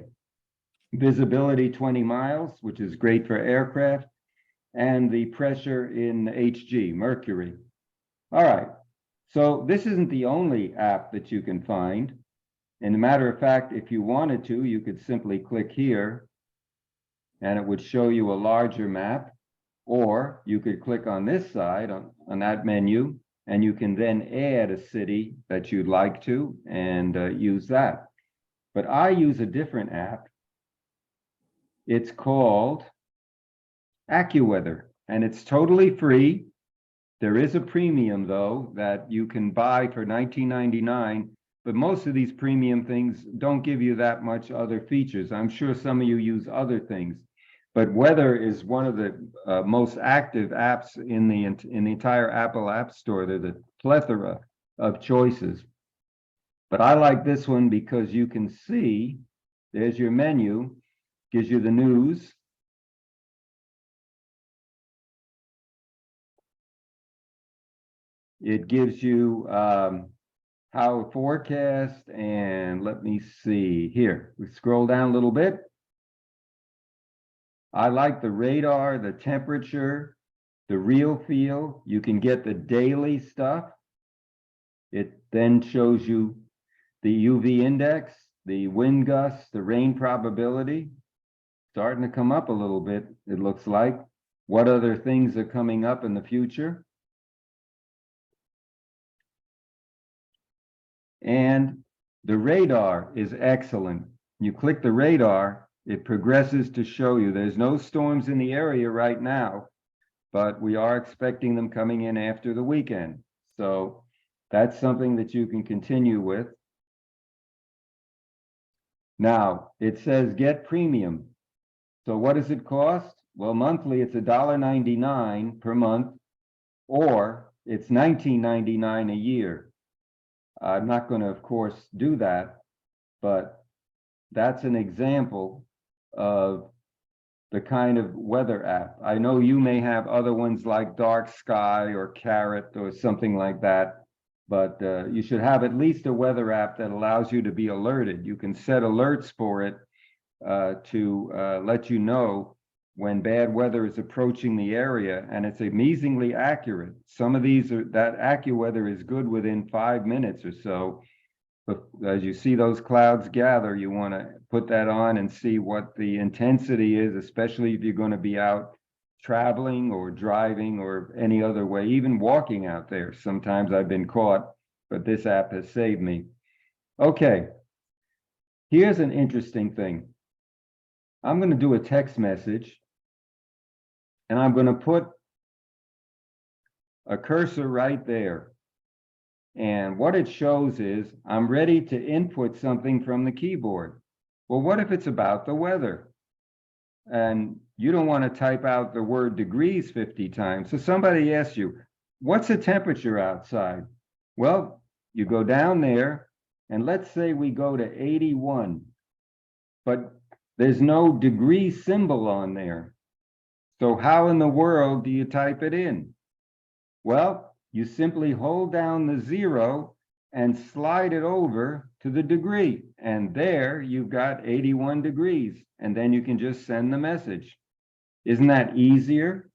S1: Visibility 20 miles, which is great for aircraft, and the pressure in Hg, mercury. All right, so this isn't the only app that you can find. And a matter of fact, if you wanted to, you could simply click here and it would show you a larger map, or you could click on this side on that menu, and you can then add a city that you'd like to and use that. But I use a different app. It's called AccuWeather, and it's totally free. There is a premium, though, that you can buy for $19.99, but most of these premium things don't give you that much other features. I'm sure some of you use other things, but weather is one of the most active apps in the entire Apple App Store. There's a plethora of choices, but I like this one because you can see, there's your menu, gives you the news. It gives you how forecast, and let me see here. We scroll down a little bit. I like the radar, the temperature, the real feel. You can get the daily stuff. It then shows you the UV index, the wind gusts, the rain probability. Starting to come up a little bit, it looks like. What other things are coming up in the future? And the radar is excellent. You click the radar, it progresses to show you there's no storms in the area right now, but we are expecting them coming in after the weekend. So that's something that you can continue with. Now, it says get premium. So what does it cost? Well, monthly, it's $1.99 per month, or it's $19.99 a year. I'm not going to, of course, do that, but that's an example of the kind of weather app. I know you may have other ones like Dark Sky or Carrot or something like that, but you should have at least a weather app that allows you to be alerted. You can set alerts for it to let you know when bad weather is approaching the area, and it's amazingly accurate. Some of these that AccuWeather is good within 5 minutes or so. But as you see those clouds gather, you want to put that on and see what the intensity is, especially if you're going to be out traveling or driving or any other way, even walking out there. Sometimes I've been caught, but this app has saved me. Okay, here's an interesting thing. I'm going to do a text message, and I'm going to put a cursor right there. And what it shows is I'm ready to input something from the keyboard. Well, what if it's about the weather? And you don't want to type out the word degrees 50 times. So somebody asks you, what's the temperature outside? Well, you go down there, and let's say we go to 81, but there's no degree symbol on there. So how in the world do you type it in? Well, you simply hold down the 0 and slide it over to the degree. And there you've got 81 degrees. And then you can just send the message. Isn't that easier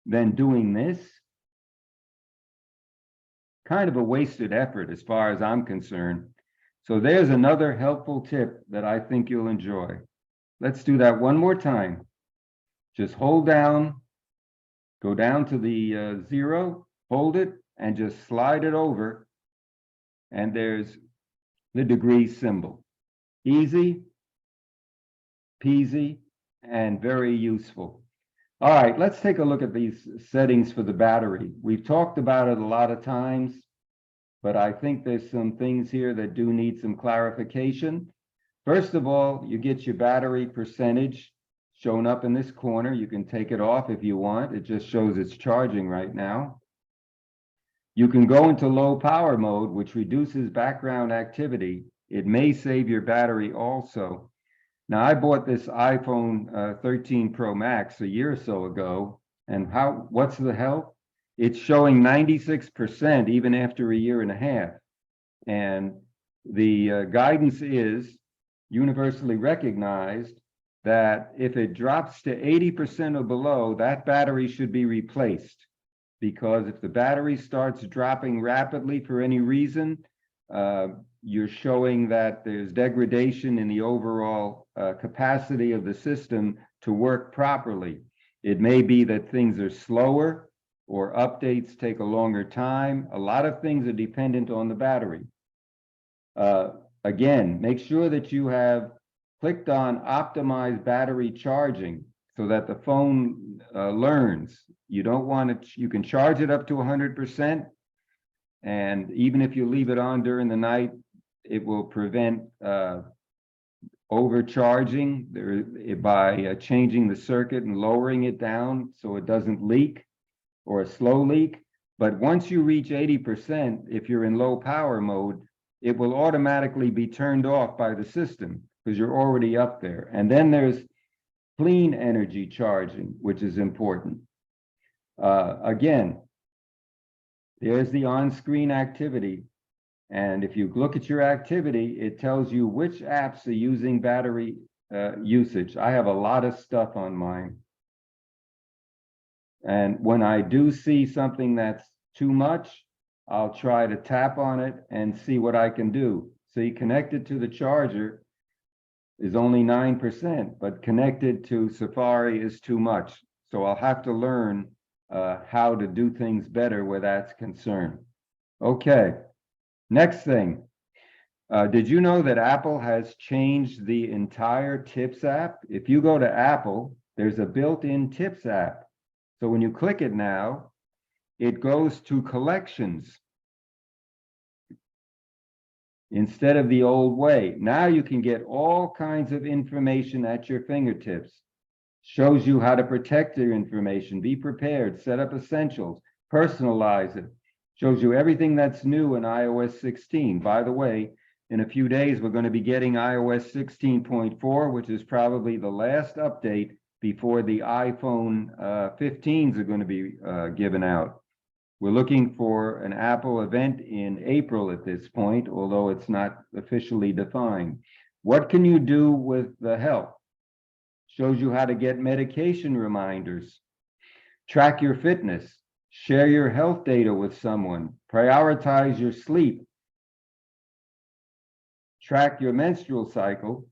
S1: than doing this? Kind of a wasted effort as far as I'm concerned. So there's another helpful tip that I think you'll enjoy. Let's do that one more time. Just hold down, go down to the 0, hold it, and just slide it over. And there's the degree symbol. Easy peasy and very useful. All right, let's take a look at these settings for the battery. We've talked about it a lot of times, but I think there's some things here that do need some clarification. First of all, you get your battery percentage shown up in this corner. You can take it off if you want. It just shows it's charging right now. You can go into low power mode, which reduces background activity. It may save your battery also. Now, I bought this iPhone 13 Pro Max a year or so ago, and what's the health? It's showing 96% even after a year and a half. And the guidance is universally recognized that if it drops to 80% or below, that battery should be replaced. Because if the battery starts dropping rapidly for any reason, you're showing that there's degradation in the overall capacity of the system to work properly. It may be that things are slower or updates take a longer time. A lot of things are dependent on the battery. Again, make sure that you have clicked on optimize battery charging so that the phone learns. You don't want to, you can charge it up to 100%. And even if you leave it on during the night, it will prevent overcharging by changing the circuit and lowering it down so it doesn't leak or a slow leak. But once you reach 80%, if you're in low power mode, it will automatically be turned off by the system because you're already up there. And then there's clean energy charging, which is important. Again, there's the on-screen activity. And if you look at your activity, it tells you which apps are using battery usage. I have a lot of stuff on mine. And when I do see something that's too much, I'll try to tap on it and see what I can do. See, connected to the charger is only 9%, but connected to Safari is too much. So I'll have to learn how to do things better where that's concerned. Okay, next thing. Did you know that Apple has changed the entire Tips app? If you go to Apple, there's a built-in Tips app. So when you click it now, it goes to collections instead of the old way. Now you can get all kinds of information at your fingertips. Shows you how to protect your information, be prepared, set up essentials, personalize it. Shows you everything that's new in iOS 16. By the way, in a few days, we're going to be getting iOS 16.4, which is probably the last update before the iPhone 15s are going to be given out. We're looking for an Apple event in April at this point, although it's not officially defined. What can you do with the health? Shows you how to get medication reminders, track your fitness, share your health data with someone, prioritize your sleep, track your menstrual cycle,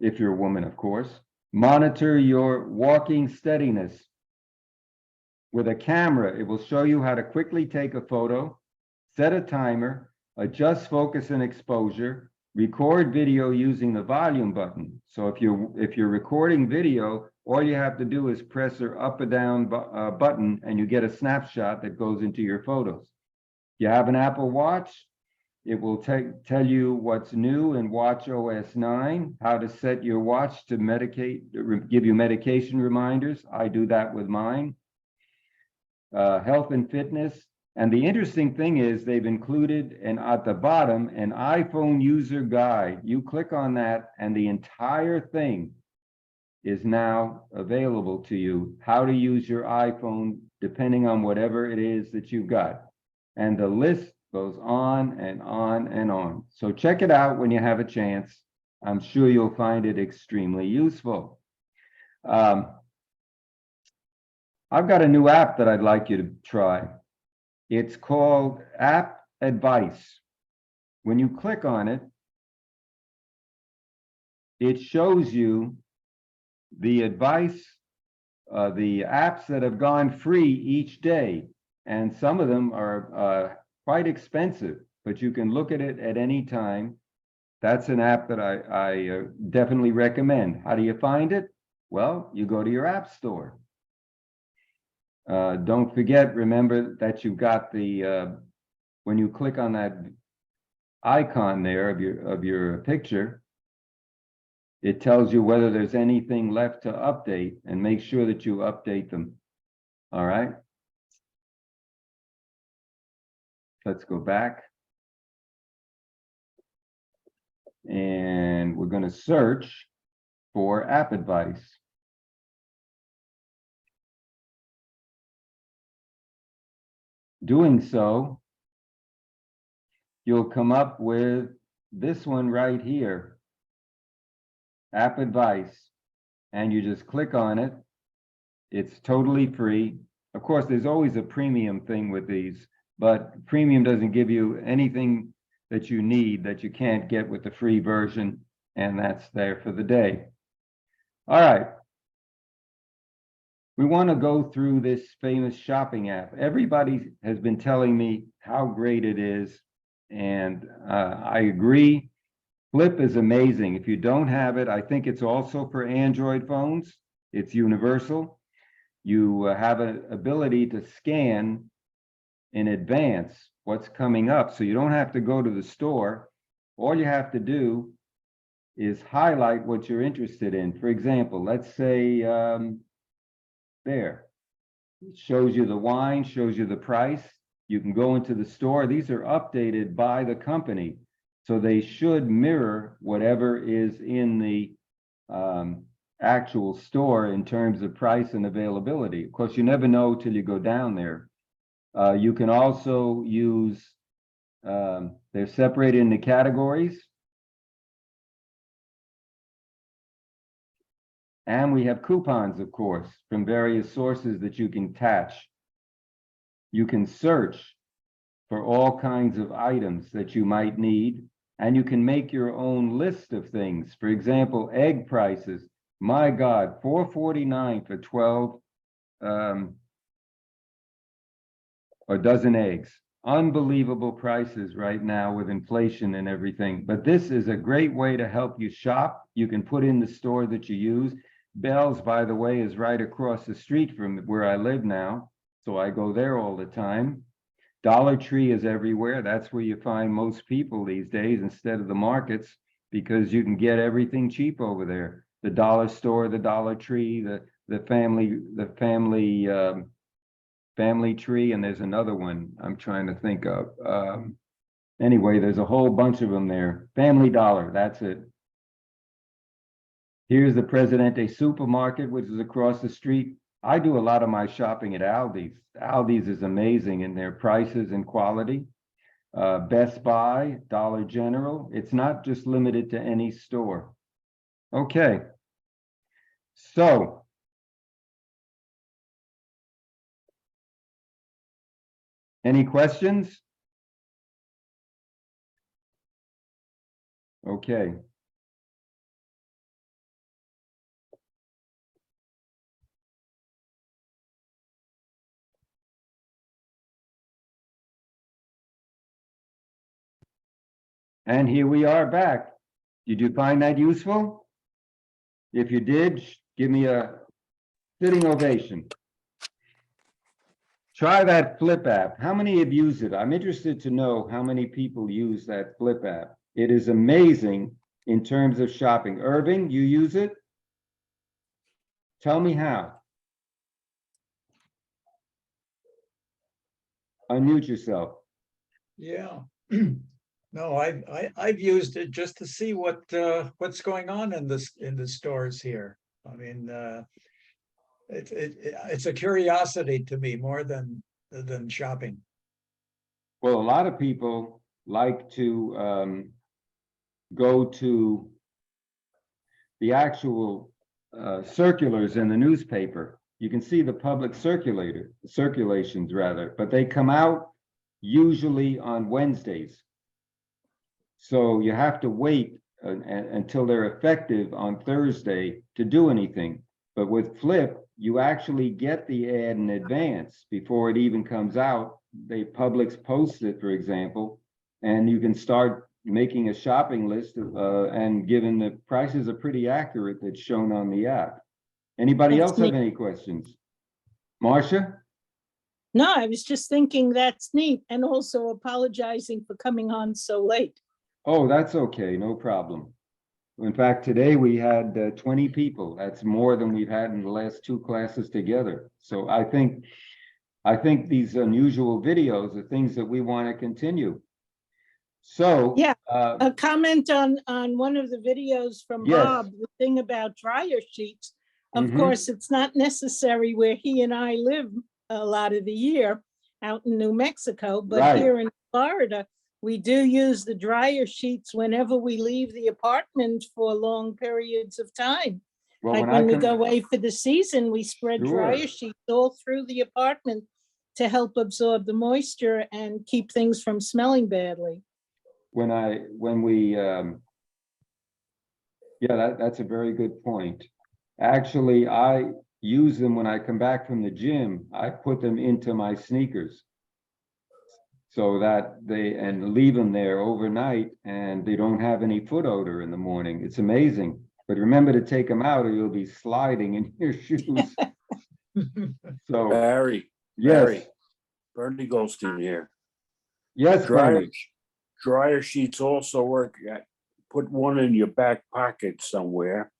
S1: if you're a woman, of course, monitor your walking steadiness. With a camera, it will show you how to quickly take a photo, set a timer, adjust focus and exposure, record video using the volume button. So if you're recording video, all you have to do is press your up or down button and you get a snapshot that goes into your photos. You have an Apple Watch, it will tell you what's new in Watch OS 9, how to set your watch to give you medication reminders. I do that with mine. Health and fitness. And the interesting thing is they've included at the bottom an iPhone user guide. You click on that and the entire thing is now available to you, how to use your iPhone depending on whatever it is that you've got. And the list goes on and on and on. So check it out when you have a chance. I'm sure you'll find it extremely useful. I've got a new app that I'd like you to try. It's called App Advice. When you click on it, it shows you the advice, the apps that have gone free each day. And some of them are quite expensive, but you can look at it at any time. That's an app that I definitely recommend. How do you find it? Well, you go to your app store. Don't forget, remember that you've got the, when you click on that icon there of your picture, it tells you whether there's anything left to update, and make sure that you update them. All right. Let's go back. And we're going to search for App Advice. Doing so, you'll come up with this one right here, App Advice, and you just click on it. It's totally free. Of course, there's always a premium thing with these, but premium doesn't give you anything that you need that you can't get with the free version, and that's there for the day. All right. We want to go through this famous shopping app. Everybody has been telling me how great it is, and I agree. Flip is amazing. If you don't have it, I think it's also for Android phones. It's universal. You have an ability to scan in advance what's coming up, so you don't have to go to the store. All you have to do is highlight what you're interested in. For example, let's say there. It shows you the wine, shows you the price. You can go into the store. These are updated by the company, so they should mirror whatever is in the actual store in terms of price and availability. Of course, you never know till you go down there. You can also use, they're separated into categories. And we have coupons, of course, from various sources that you can attach. You can search for all kinds of items that you might need, and you can make your own list of things. For example, egg prices. My God, $4.49 for 12 a dozen eggs. Unbelievable prices right now with inflation and everything. But this is a great way to help you shop. You can put in the store that you use. Bell's, by the way, is right across the street from where I live now, so I go there all the time. Dollar Tree is everywhere. That's where you find most people these days instead of the markets, because you can get everything cheap over there. The dollar store, the Dollar Tree, the family tree, and there's another one I'm trying to think of. Anyway, there's a whole bunch of them there. Family Dollar, that's it. Here's the Presidente supermarket, which is across the street. I do a lot of my shopping at Aldi's. Aldi's is amazing in their prices and quality. Best Buy, Dollar General. It's not just limited to any store. Okay. So, any questions? Okay. And here we are back. Did you find that useful? If you did, give me a sitting ovation. Try that Flip app. How many have used it? I'm interested to know how many people use that Flip app. It is amazing in terms of shopping. Irving, you use it? Tell me how. Unmute yourself.
S7: Yeah. No, I've used it just to see what's going on in the stores here. I mean, it's a curiosity to me more than shopping.
S1: Well, a lot of people like to go to the actual circulars in the newspaper. You can see the public circulations rather, but they come out usually on Wednesdays. So you have to wait until they're effective on Thursday to do anything. But with Flip, you actually get the ad in advance before it even comes out. Publix posts it, for example, and you can start making a shopping list and given the prices are pretty accurate that's shown on the app. Anybody
S8: That's
S1: else have
S8: neat.
S1: any questions? Marcia?
S8: No, I was just thinking that's neat and also apologizing for coming on so late.
S1: Oh, that's okay, no problem. In fact, today we had 20 people. That's more than we've had in the last 2 classes together. So I think these unusual videos are things that we want to continue. So
S8: Yeah. A comment on one of the videos from
S1: Yes.
S8: Bob, the thing about dryer sheets. Of
S1: Mhm.
S8: course, it's not necessary where he and I live a lot of the year out in New Mexico, but
S1: Right.
S8: here in Florida, we do use the dryer sheets whenever we leave the apartment for long periods of time.
S1: well,
S8: Like
S1: when I
S8: when we
S1: come,
S8: go away for the season, we spread
S1: Sure.
S8: dryer sheets all through the apartment to help absorb the moisture and keep things from smelling badly.
S1: when we yeah, that's a very good point. Actually, I use them when I come back from the gym. I put them into my sneakers so that and leave them there overnight and they don't have any foot odor in the morning. It's amazing. But remember to take them out or you'll be sliding in your shoes. So,
S9: Barry,
S1: yes,
S9: Bernie Goldstein here.
S1: yes,
S9: Dryer,
S1: Bernie.
S9: dryer sheets also work. Put one in your back pocket somewhere.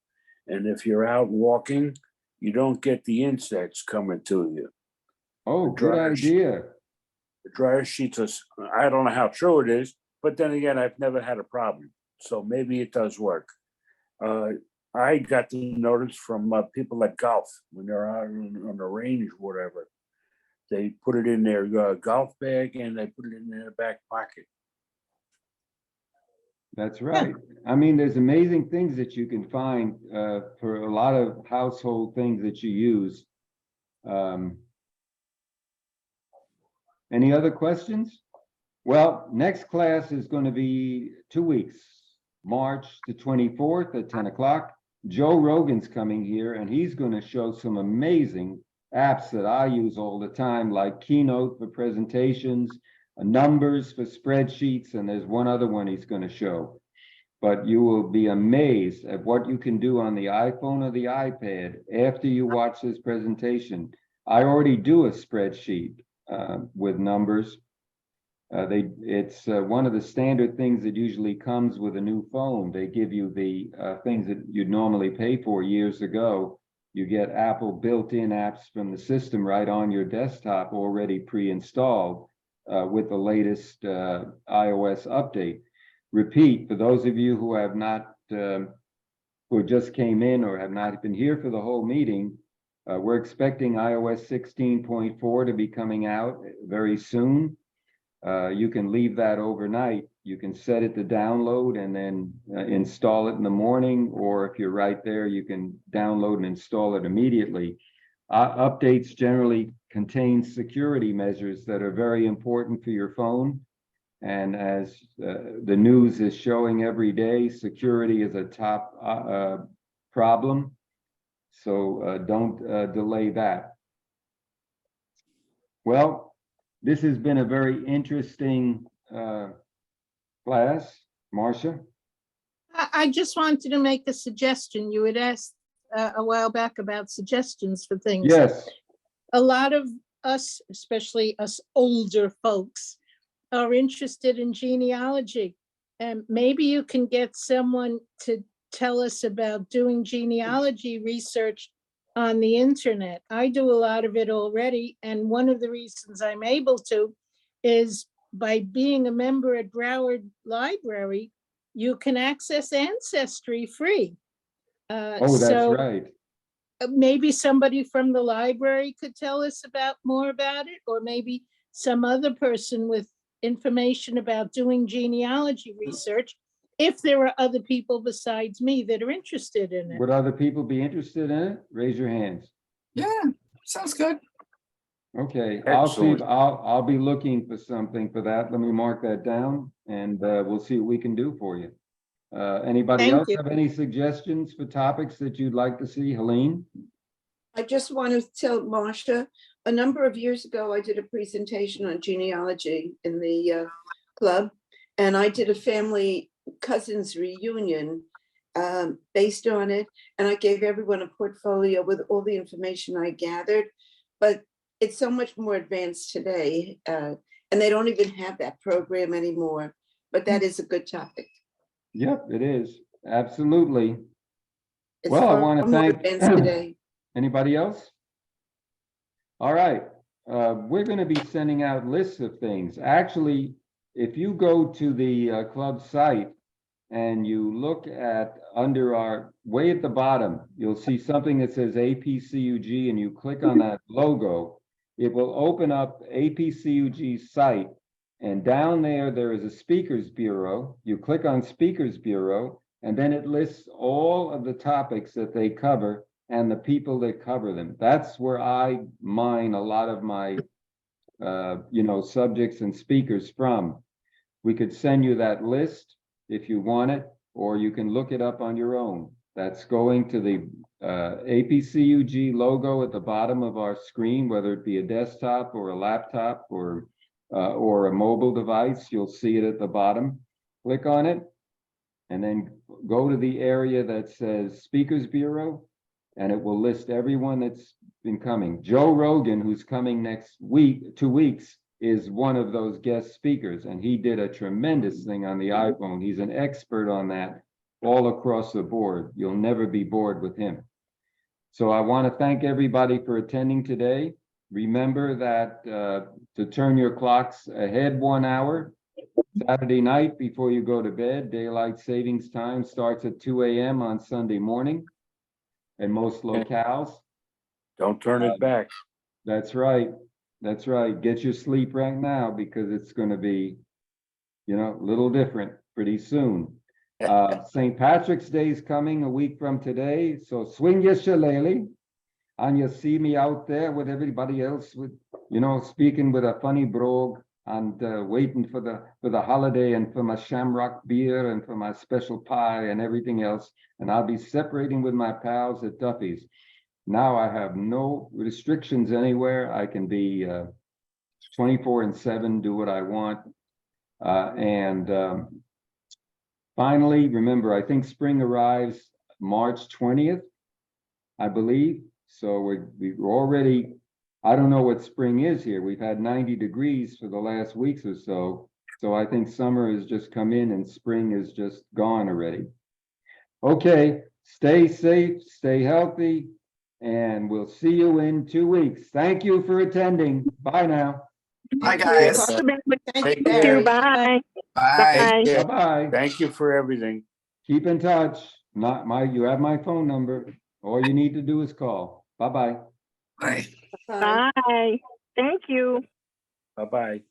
S9: And if you're out walking, you don't get the insects coming to you.
S1: Oh, good
S9: dryer sheet.
S1: idea.
S9: The dryer sheets are, I don't know how true it is, but then again, I've never had a problem. So maybe it does work. I got the notice from people that golf when they're out on the range or whatever. They put it in their golf bag and they put it in their back pocket.
S1: That's right. I mean, there's amazing things that you can find for a lot of household things that you use. Any other questions? Well, next class is going to be 2 weeks, March the 24th at 10 o'clock. Joe Rogan's coming here and he's going to show some amazing apps that I use all the time, like Keynote for presentations, numbers for spreadsheets, and there's one other one he's going to show. But you will be amazed at what you can do on the iPhone or the iPad after you watch this presentation. I already do a spreadsheet with numbers. It's one of the standard things that usually comes with a new phone. They give you the things that you'd normally pay for years ago. You get Apple built-in apps from the system right on your desktop already pre-installed with the latest iOS update. Repeat, for those of you who have not, who just came in or have not been here for the whole meeting, we're expecting iOS 16.4 to be coming out very soon. You can leave that overnight. You can set it to download and then install it in the morning, or if you're right there, you can download and install it immediately. Updates generally contain security measures that are very important for your phone. And as the news is showing every day, security is a top problem. So don't delay that. Well, this has been a very interesting class. Marcia?
S8: I just wanted to make a suggestion. You had asked a while back about suggestions for things.
S1: Yes.
S8: A lot of us, especially us older folks, are interested in genealogy. And maybe you can get someone to tell us about doing genealogy research on the internet. I do a lot of it already, and one of the reasons I'm able to is by being a member at Broward Library, you can access Ancestry free.
S1: Oh, that's
S8: So
S1: right.
S8: maybe somebody from the library could tell us more about it, or maybe some other person with information about doing genealogy research, if there are other people besides me that are interested in it.
S1: Would other people be interested in it? Raise your hands.
S10: Yeah, sounds good.
S1: Okay, I'll see,
S9: Excellent.
S1: I'll be looking for something for that. Let me mark that down and we'll see what we can do for you. Anybody
S8: Thank
S1: else
S8: you.
S1: have any suggestions for topics that you'd like to see? Helene?
S11: I just want to tell Marcia, a number of years ago, I did a presentation on genealogy in the club, and I did a family cousins reunion based on it, and I gave everyone a portfolio with all the information I gathered, but it's so much more advanced today, and they don't even have that program anymore, but that is a good topic.
S1: Yep, it is. Absolutely.
S11: It's
S1: Well, I
S11: far
S1: want to
S11: more
S1: thank
S11: advanced today.
S1: anybody else? All right, we're going to be sending out lists of things. Actually, if you go to the club site and you look at under our, way at the bottom, you'll see something that says APCUG, and you click on that logo, it will open up APCUG's site. And down there is a speakers bureau. You click on speakers bureau, and then it lists all of the topics that they cover and the people that cover them. That's where I mine a lot of my, subjects and speakers from. We could send you that list if you want it, or you can look it up on your own. That's going to the APCUG logo at the bottom of our screen, whether it be a desktop or a laptop or a mobile device. You'll see it at the bottom. Click on it, and then go to the area that says Speakers Bureau, and it will list everyone that's been coming. Joe Rogan, who's coming next week, 2 weeks, is one of those guest speakers, and he did a tremendous thing on the iPhone. He's an expert on that all across the board. You'll never be bored with him. So I want to thank everybody for attending today. Remember that to turn your clocks ahead 1 hour. Saturday night before you go to bed, daylight savings time starts at 2 a.m. on Sunday morning in most locales.
S9: Don't turn it back.
S1: That's right. That's right. Get your sleep right now, because it's going to be, a little different pretty soon. St. Patrick's Day is coming a week from today. So swing your shillelagh, and you see me out there with everybody else with, speaking with a funny brogue and waiting for the holiday and for my shamrock beer and for my special pie and everything else. And I'll be separating with my pals at Duffy's. Now I have no restrictions anywhere. I can be 24/7, do what I want. Finally, remember, I think spring arrives March 20th, I believe. So we're already, I don't know what spring is here. We've had 90 degrees for the last weeks or so. So I think summer has just come in and spring is just gone already. Okay, stay safe, stay healthy, and we'll see you in 2 weeks. Thank you for attending. Bye now.
S10: Bye, guys.
S11: Thank
S9: Take
S11: you,
S9: care.
S11: Barry.
S8: Bye.
S10: Bye.
S1: Bye-bye.
S9: Thank you for everything.
S1: Keep in touch. You have my phone number. All you need to do is call. Bye-bye.
S10: Bye.
S11: Bye.
S8: Bye. Thank you.
S9: Bye-bye.